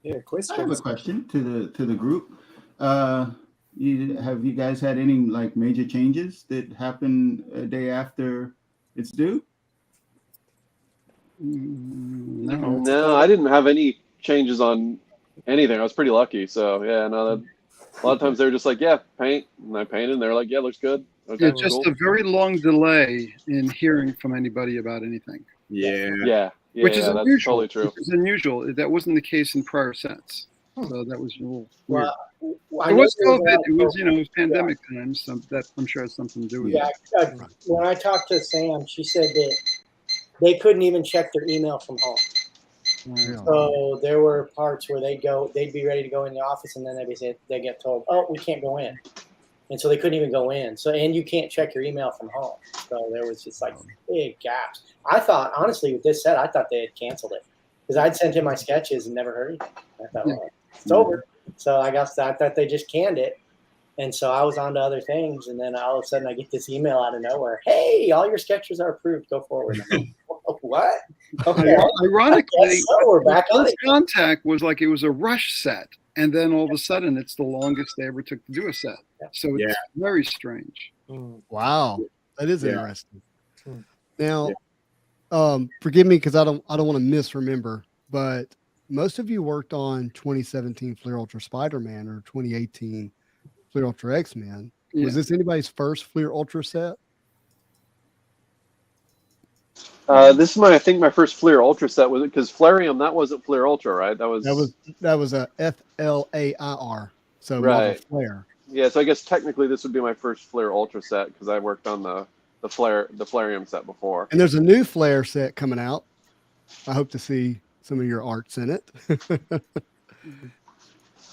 Yeah, questions.
I have a question to the group. Have you guys had any like major changes that happen a day after it's due?
No, I didn't have any changes on anything. I was pretty lucky. So yeah, no, a lot of times they were just like, yeah, paint, and I painted, and they're like, yeah, looks good. Okay,
Yeah, just
cool.
a very long delay in hearing from anybody about anything.
Yeah,
Which is
that's
unusual.
totally true.
Which is unusual. That wasn't the case in prior sets. So that was a little weird.
Well,
It was COVID. It was pandemic times. So that I'm sure has something to do with
Yeah,
it.
when I talked to Sam, she said that they couldn't even check their email from home.
Really?
So there were parts where they'd be ready to go in the office, and then they get told, "Oh, we can't go in," and so they couldn't even go in. So, and you can't check your email from home. So there was just like big gaps. I thought, honestly, with this set, I thought they had canceled it because I'd sent in my sketches and never heard anything. I thought, well, it's over. So I thought they just canned it. And so I was on to other things, and then all of a sudden I get this email out of nowhere. Hey, all your sketches are approved. Go forward. What? Okay.
Ironically,
So we're back on
First
it.
Contact was like it was a rush set, and then all of a sudden it's the longest they ever took to do a set. So it's very strange.
Wow, that is
Yeah.
interesting. Now, forgive me because I don't want to misremember, but most of you worked on 2017 Fleer Ultra Spider-Man or 2018 Fleer Ultra X-Men.
Yeah.
Was this anybody's first Fleer Ultra set?
This is I think my first Fleer Ultra set was it because Flareum, that wasn't Fleer Ultra, right? That was
a FLAIR. So
Right.
Marvel Flair.
Yeah, so I guess technically this would be my first Fleer Ultra set because I worked on the Flareum set before.
And there's a new Flair set coming out. I hope to see some of your arts in it.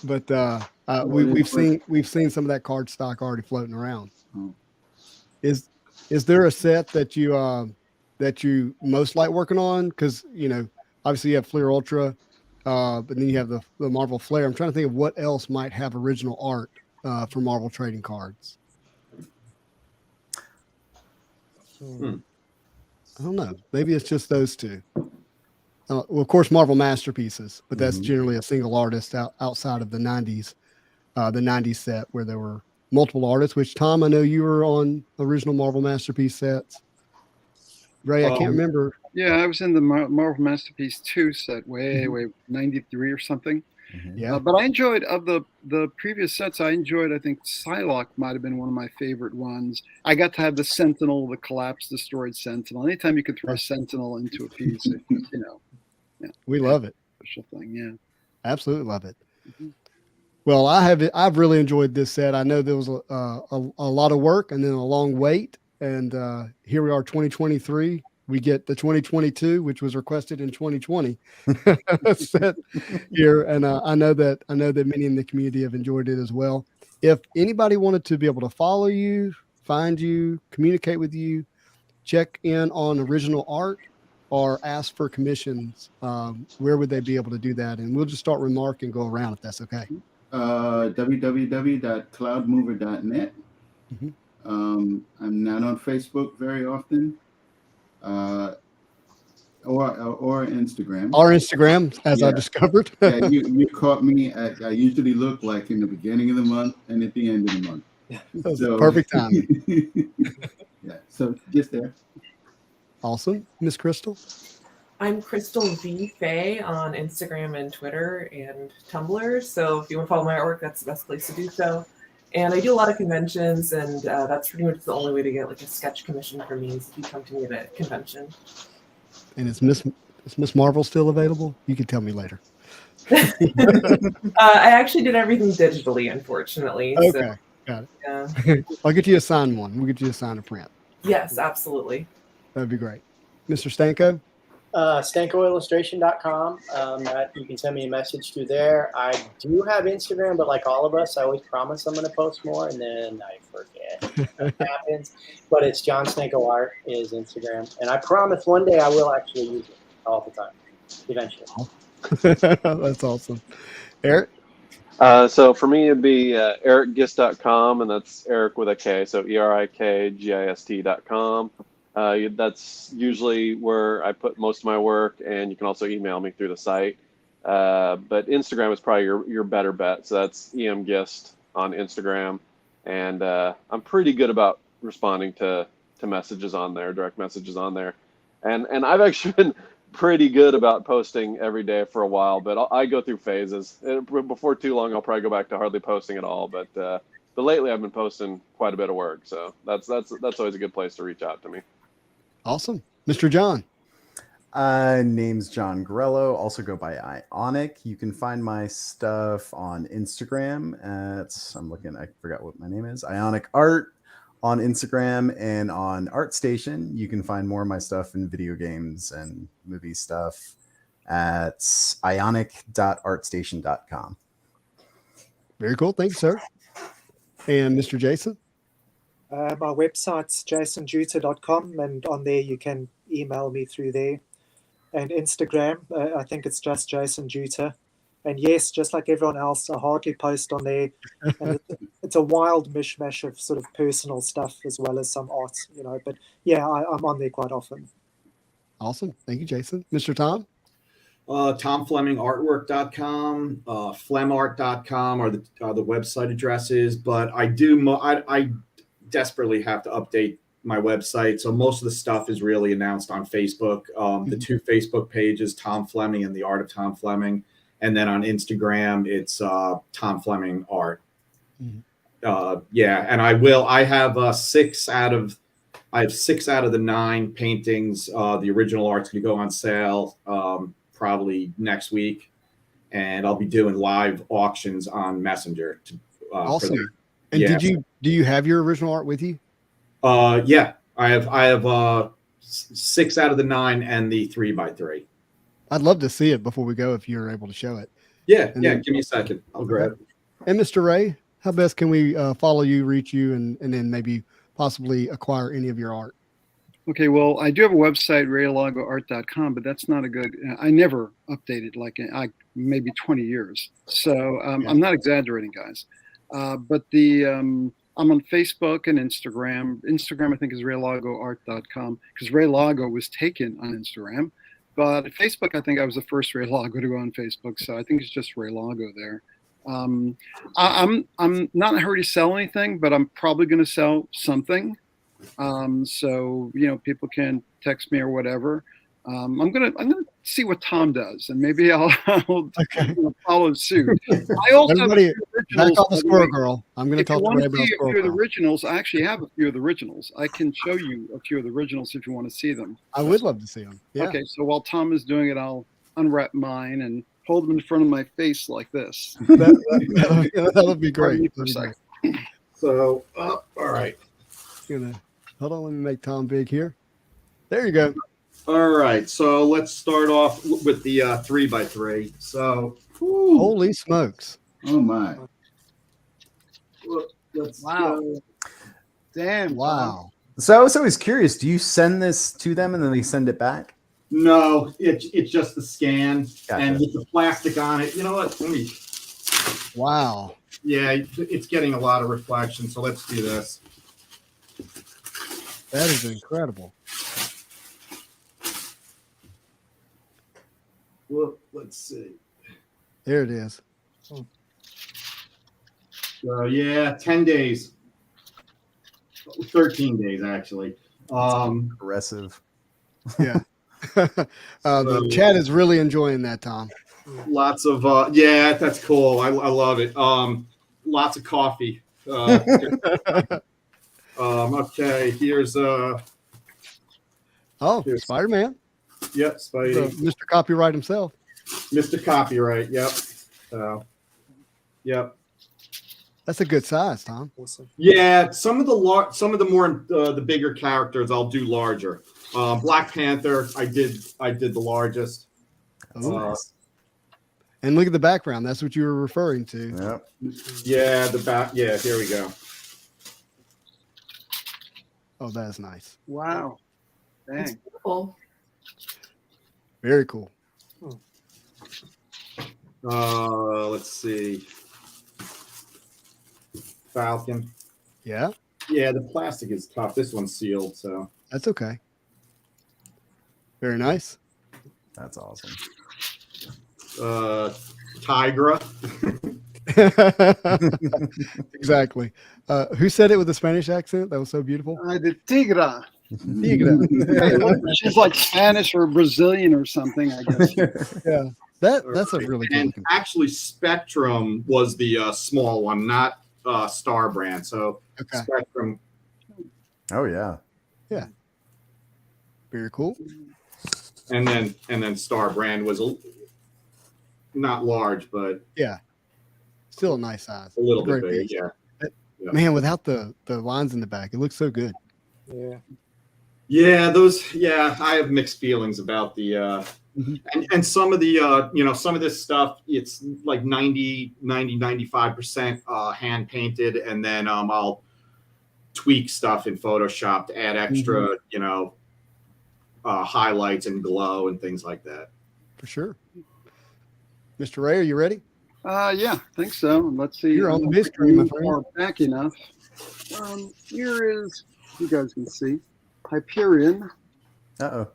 But we've seen some of that card stock already floating around.
Oh.
Is there a set that you most like working on? Because obviously you have Fleer Ultra, but then you have the Marvel Flair. I'm trying to think of what else might have original art for Marvel trading cards. I don't know. Maybe it's just those two. Well, of course, Marvel Masterpieces, but that's generally a single artist outside of the 90s set where there were multiple artists, which, Tom, I know you were on original Marvel Masterpiece sets. Ray, I can't remember.
Yeah, I was in the Marvel Masterpiece 2 set way 93 or something.
Yeah.
But I enjoyed, of the previous sets, I think Psylocke might have been one of my favorite ones. I got to have the Sentinel, the collapse destroyed Sentinel. Anytime you could throw a Sentinel into a piece,
We love it.
Special thing, yeah.
Absolutely love it. Well, I've really enjoyed this set. I know there was a lot of work and then a long wait, and here we are, 2023. We get the 2022, which was requested in 2020 set here, and I know that many in the community have enjoyed it as well. If anybody wanted to be able to follow you, find you, communicate with you, check in on original art, or ask for commissions, where would they be able to do that? And we'll just start with Mark and go around if that's okay.
www.cloudmover.net. I'm not on Facebook very often, or Instagram.
Our Instagram, as I discovered.
Yeah, you caught me at. I usually look like in the beginning of the month and at the end of the month.
That's perfect timing.
Yeah, so just there.
Awesome. Miss Crystal?
I'm Crystal V. Faye on Instagram and Twitter and Tumblr. So if you want to follow my artwork, that's the best place to do so. And I do a lot of conventions, and that's pretty much the only way to get like a sketch commission from me is if you come to me at a convention.
And is Miss Marvel still available? You can tell me later.
I actually did everything digitally, unfortunately.
Okay,
so,
got it.
Yeah.
I'll get you a signed one. We'll get you a signed print.
Yes, absolutely.
That'd be great. Mr. Stanko?
StankoIllustration.com. You can send me a message through there. I do have Instagram, but like all of us, I always promise I'm going to post more, and then I forget. That happens. But it's John Stanko Art is Instagram, and I promise one day I will actually use it all the time, eventually.
That's awesome. Eric?
So for me, it'd be erikgist.com, and that's Eric with a K, so ERIKGIST.com. That's usually where I put most of my work, and you can also email me through the site. But Instagram is probably your better bet. So that's EMGist on Instagram, and I'm pretty good about responding to messages on there, direct messages on there, and I've actually been pretty good about posting every day for a while, but I go through phases. Before too long, I'll probably go back to hardly posting at all. But lately, I've been posting quite a bit of work, so that's always a good place to reach out to me.
Awesome. Mr. John?
Name's John Grello. Also go by Ionic. You can find my stuff on Instagram at, I forgot what my name is, Ionic Art. on Instagram and on ArtStation. You can find more of my stuff in video games and movie stuff at ionic.artstation.com.
Very cool. Thanks, sir. And Mr. Jason?
My website's jasonjuta.com, and on there you can email me through there. And Instagram, I think it's just Jason Juta. And yes, just like everyone else, I hardly post on there. And it's a wild mishmash of sort of personal stuff as well as some art, you know. But yeah, I'm on there quite often.
Awesome. Thank you, Jason. Mr. Tom?
TomFlemingArtwork.com, flemart.com are the website addresses. But I desperately have to update my website. So most of the stuff is really announced on Facebook. The two Facebook pages, Tom Fleming and The Art of Tom Fleming. And then on Instagram, it's Tom Fleming Art. Yeah, and I have 6 out of the 9 paintings. The original art's going to go on sale probably next week, and I'll be doing live auctions on Messenger.
Awesome. And do you have your original art with you?
Yeah, I have 6 out of the 9 and the 3x3.
I'd love to see it before we go if you're able to show it.
Yeah, give me a second. I'll grab it.
And Mr. Ray, how best can we follow you, reach you, and then maybe possibly acquire any of your art?
Okay, well, I do have a website, raylagoart.com, but that's not a good. I never updated maybe 20 years. So I'm not exaggerating, guys. But I'm on Facebook and Instagram. Instagram, I think, is raylagoart.com because Ray Lago was taken on Instagram. But Facebook, I think I was the first Ray Lago to go on Facebook. So I think it's just Ray Lago there. I'm not in a hurry to sell anything, but I'm probably going to sell something. So, people can text me or whatever. I'm gonna see what Tom does, and maybe I'll follow suit. I also
Everybody, back off the squirrel girl. I'm gonna talk to Ray about
a few
squirrel
of the
girl.
originals. I actually have a few of the originals. I can show you a few of the originals if you want to see them.
I would love to see them. Yeah.
Okay, so while Tom is doing it, I'll unwrap mine and hold them in front of my face like this.
That would be great.
So, all right.
Hold on, let me make Tom big here. There you go.
All right, so let's start off with the 3x3. So,
holy smokes!
Oh my!
Wow! Damn!
Wow!
So I was always curious. Do you send this to them and then they send it back?
No, it's just the scan and
Gotcha.
with the plastic on it. You know what? Let me.
Wow!
Yeah, it's getting a lot of reflection. So let's do this.
That is incredible.
Well, let's see.
There it is.
So yeah, 10 days. 13 days actually.
Aggressive.
Yeah. The chat is really enjoying that, Tom.
Lots of yeah, that's cool. I love it. Lots of coffee. Okay, here's
Spider-Man.
Yep, Spidey.
Mr. Copyright himself.
Mr. Copyright. Yep. Yep.
That's a good size, Tom.
Awesome.
Yeah, some of the more the bigger characters I'll do larger. Black Panther, I did the largest.
Nice. And look at the background. That's what you were referring to.
Yep.
Yeah, the back. Yeah, here we go.
Oh, that's nice.
Wow!
It's
Dang!
beautiful.
Very cool.
Let's see. Falcon.
Yeah,
Yeah, the plastic is tough. This one's sealed, so.
that's okay. Very nice.
That's awesome.
Tigra.
Exactly. Who said it with a Spanish accent? That was so beautiful.
The Tigra.
Tigra.
She's like Spanish or Brazilian or something, I guess.
Yeah, that's a really good
And
looking.
actually, Spectrum was the small one, not Star Brand. So
Okay.
Spectrum.
Oh yeah.
Very cool.
And then Star Brand was not large, but
Yeah, still a nice size.
a little bit
Great
bigger.
piece.
Yeah. Yeah.
Man, without the lines in the back, it looks so good.
Yeah.
Yeah, those. Yeah, I have mixed feelings about the and some of the some of this stuff. It's like 95% hand painted, and then I'll tweak stuff in Photoshop to add extra highlights and glow and things like that.
For sure. Mr. Ray, are you ready?
Yeah, I think so. Let's see.
You're on the big screen, my friend.
Far back enough. Here is, you guys can see, Hyperion.
Uh-oh.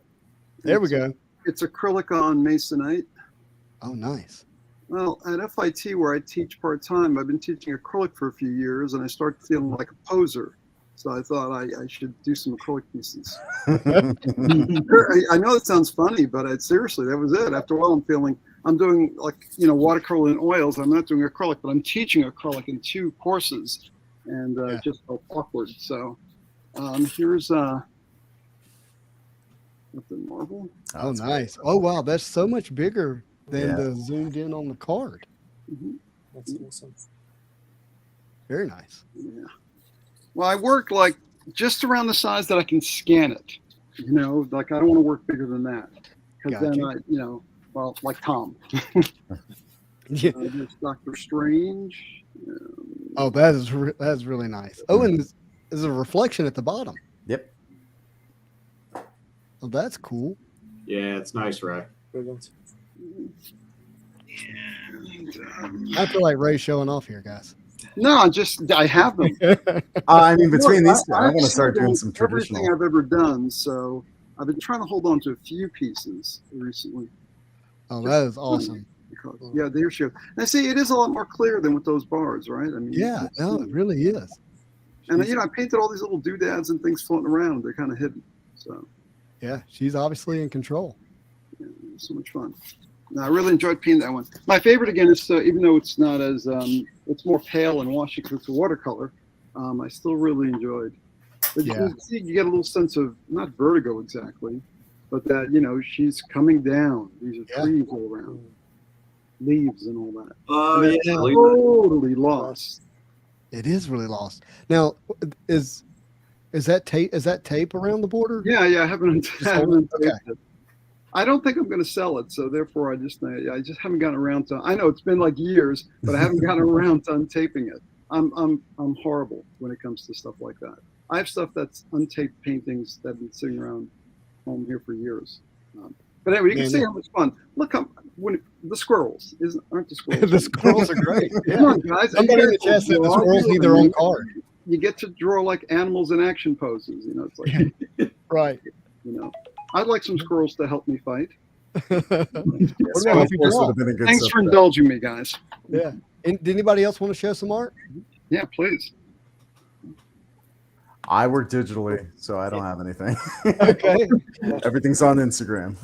There we go.
It's acrylic on masonite.
Oh, nice.
Well, at FIT, where I teach part-time, I've been teaching acrylic for a few years, and I started feeling like a poser. So I thought I should do some acrylic pieces. I know it sounds funny, but seriously, that was it. After a while, I'm doing like, watercolor and oils. I'm not doing acrylic, but I'm teaching acrylic in 2 courses, and it just felt awkward. So here's Captain Marvel.
Oh, nice. Oh, wow. That's so much bigger than the zoomed in on the card.
Mm-hmm.
That's awesome.
Very nice.
Yeah. Well, I work like just around the size that I can scan it. Like I don't want to work bigger than that, because then well, like Tom.
Yeah.
There's Doctor Strange.
Oh, that is really nice. Oh, and there's a reflection at the bottom.
Yep.
Oh, that's cool.
Yeah, it's nice, Ray.
Brilliant.
And,
I feel like Ray's showing off here, guys.
no, I have them.
I mean, between these two, I want to
I've
start doing
done
some
everything
traditional.
I've ever done, so I've been trying to hold on to a few pieces recently.
Oh, that is awesome.
Because, yeah, there she goes. And see, it is a lot more clear than with those bars, right? I mean,
Yeah, no, it really is.
And I painted all these little doodads and things floating around. They're kind of hidden. So
Yeah, she's obviously in control.
yeah, it was so much fun. No, I really enjoyed painting that one. My favorite again is even though it's not as it's more pale and washy because it's a watercolor. I still really enjoyed. But
Yeah.
you get a little sense of not vertigo exactly, but that she's coming down. These are trees all around, leaves and all that.
Oh
And it's totally lost.
It is really lost. Now, is that tape? Is that tape around the border?
Yeah, I haven't.
Okay.
It. I don't think I'm going to sell it, so therefore I just haven't gotten around to. I know it's been like years, but I haven't gotten around to untaping it. I'm horrible when it comes to stuff like that. I have stuff that's untaped paintings that have been sitting around home here for years. But anyway, you can see how much fun. Look how the squirrels aren't the squirrels.
The squirrels are great.
Come on, guys.
Somebody in the chat said the squirrels need their own card.
You get to draw like animals in action poses. It's like
Right.
I'd like some squirrels to help me fight.
What about if you draw?
Thanks for indulging me, guys.
Yeah. And did anybody else want to show some art?
Yeah, please.
I work digitally, so I don't have anything.
Okay.
Everything's on Instagram.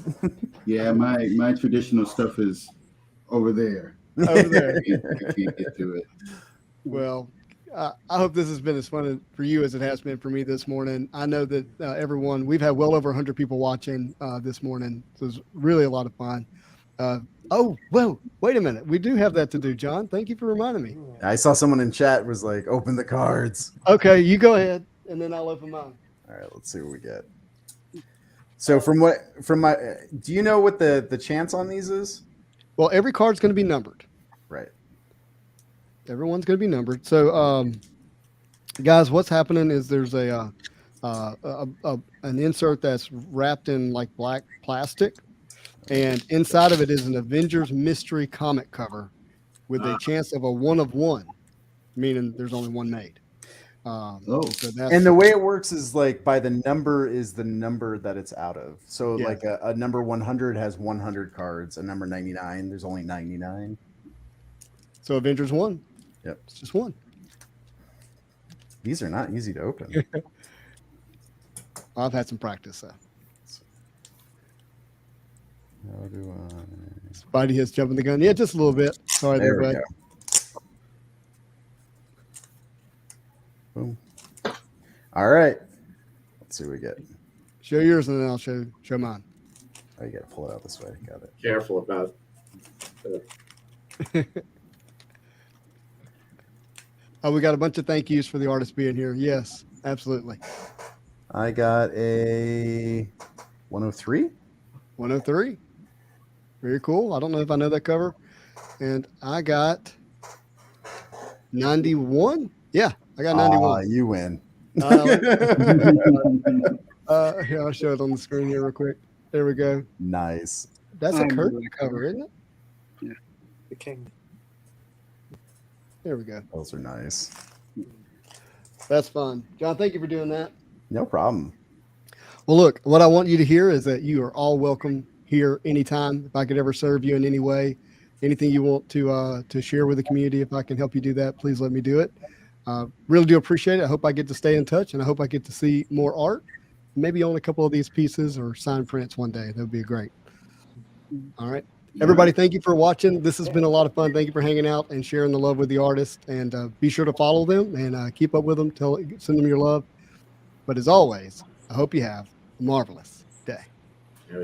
Yeah, my traditional stuff is over there.
Over there.
I can't get to it.
Well, I hope this has been as fun for you as it has been for me this morning. I know that we've had well over 100 people watching this morning. So it's really a lot of fun. Oh, well, wait a minute. We do have that to do, John. Thank you for reminding me.
I saw someone in chat was like, open the cards.
Okay, you go ahead, and then I'll open mine.
All right, let's see what we get. So do you know what the chance on these is?
Well, every card's going to be numbered.
Right.
Everyone's going to be numbered. So, guys, what's happening is there's an insert that's wrapped in like black plastic, and inside of it is an Avengers mystery comic cover with a chance of a 1 of 1, meaning there's only one made.
And the way it works is like by the number is the number that it's out of. So like a number 100 has 100 cards. A number 99, there's only 99.
So Avengers 1.
Yep.
It's just 1.
These are not easy to open.
I've had some practice, so.
How do
Spidey has jumping the gun. Yeah, just a little bit. Sorry,
there we go. Boom. All right. Let's see what we get.
Show yours and then I'll show mine.
Oh, you got to pull it out this way. Got it.
Careful about it.
Oh, we got a bunch of thank yous for the artists being here. Yes, absolutely.
I got a 103.
103. Very cool. I don't know if I know that cover. And I got 91. Yeah, I got 91.
You win.
Here, I'll show it on the screen here real quick. There we go.
Nice.
That's a curtain cover, isn't it?
Yeah.
The king.
There we go.
Those are nice.
That's fun. John, thank you for doing that.
No problem.
Well, look, what I want you to hear is that you are all welcome here anytime. If I could ever serve you in any way, anything you want to share with the community, if I can help you do that, please let me do it. Really do appreciate it. I hope I get to stay in touch, and I hope I get to see more art, maybe own a couple of these pieces or sign prints one day. That would be great. All right. Everybody, thank you for watching. This has been a lot of fun. Thank you for hanging out and sharing the love with the artists. And be sure to follow them and keep up with them. Send them your love. But as always, I hope you have a marvelous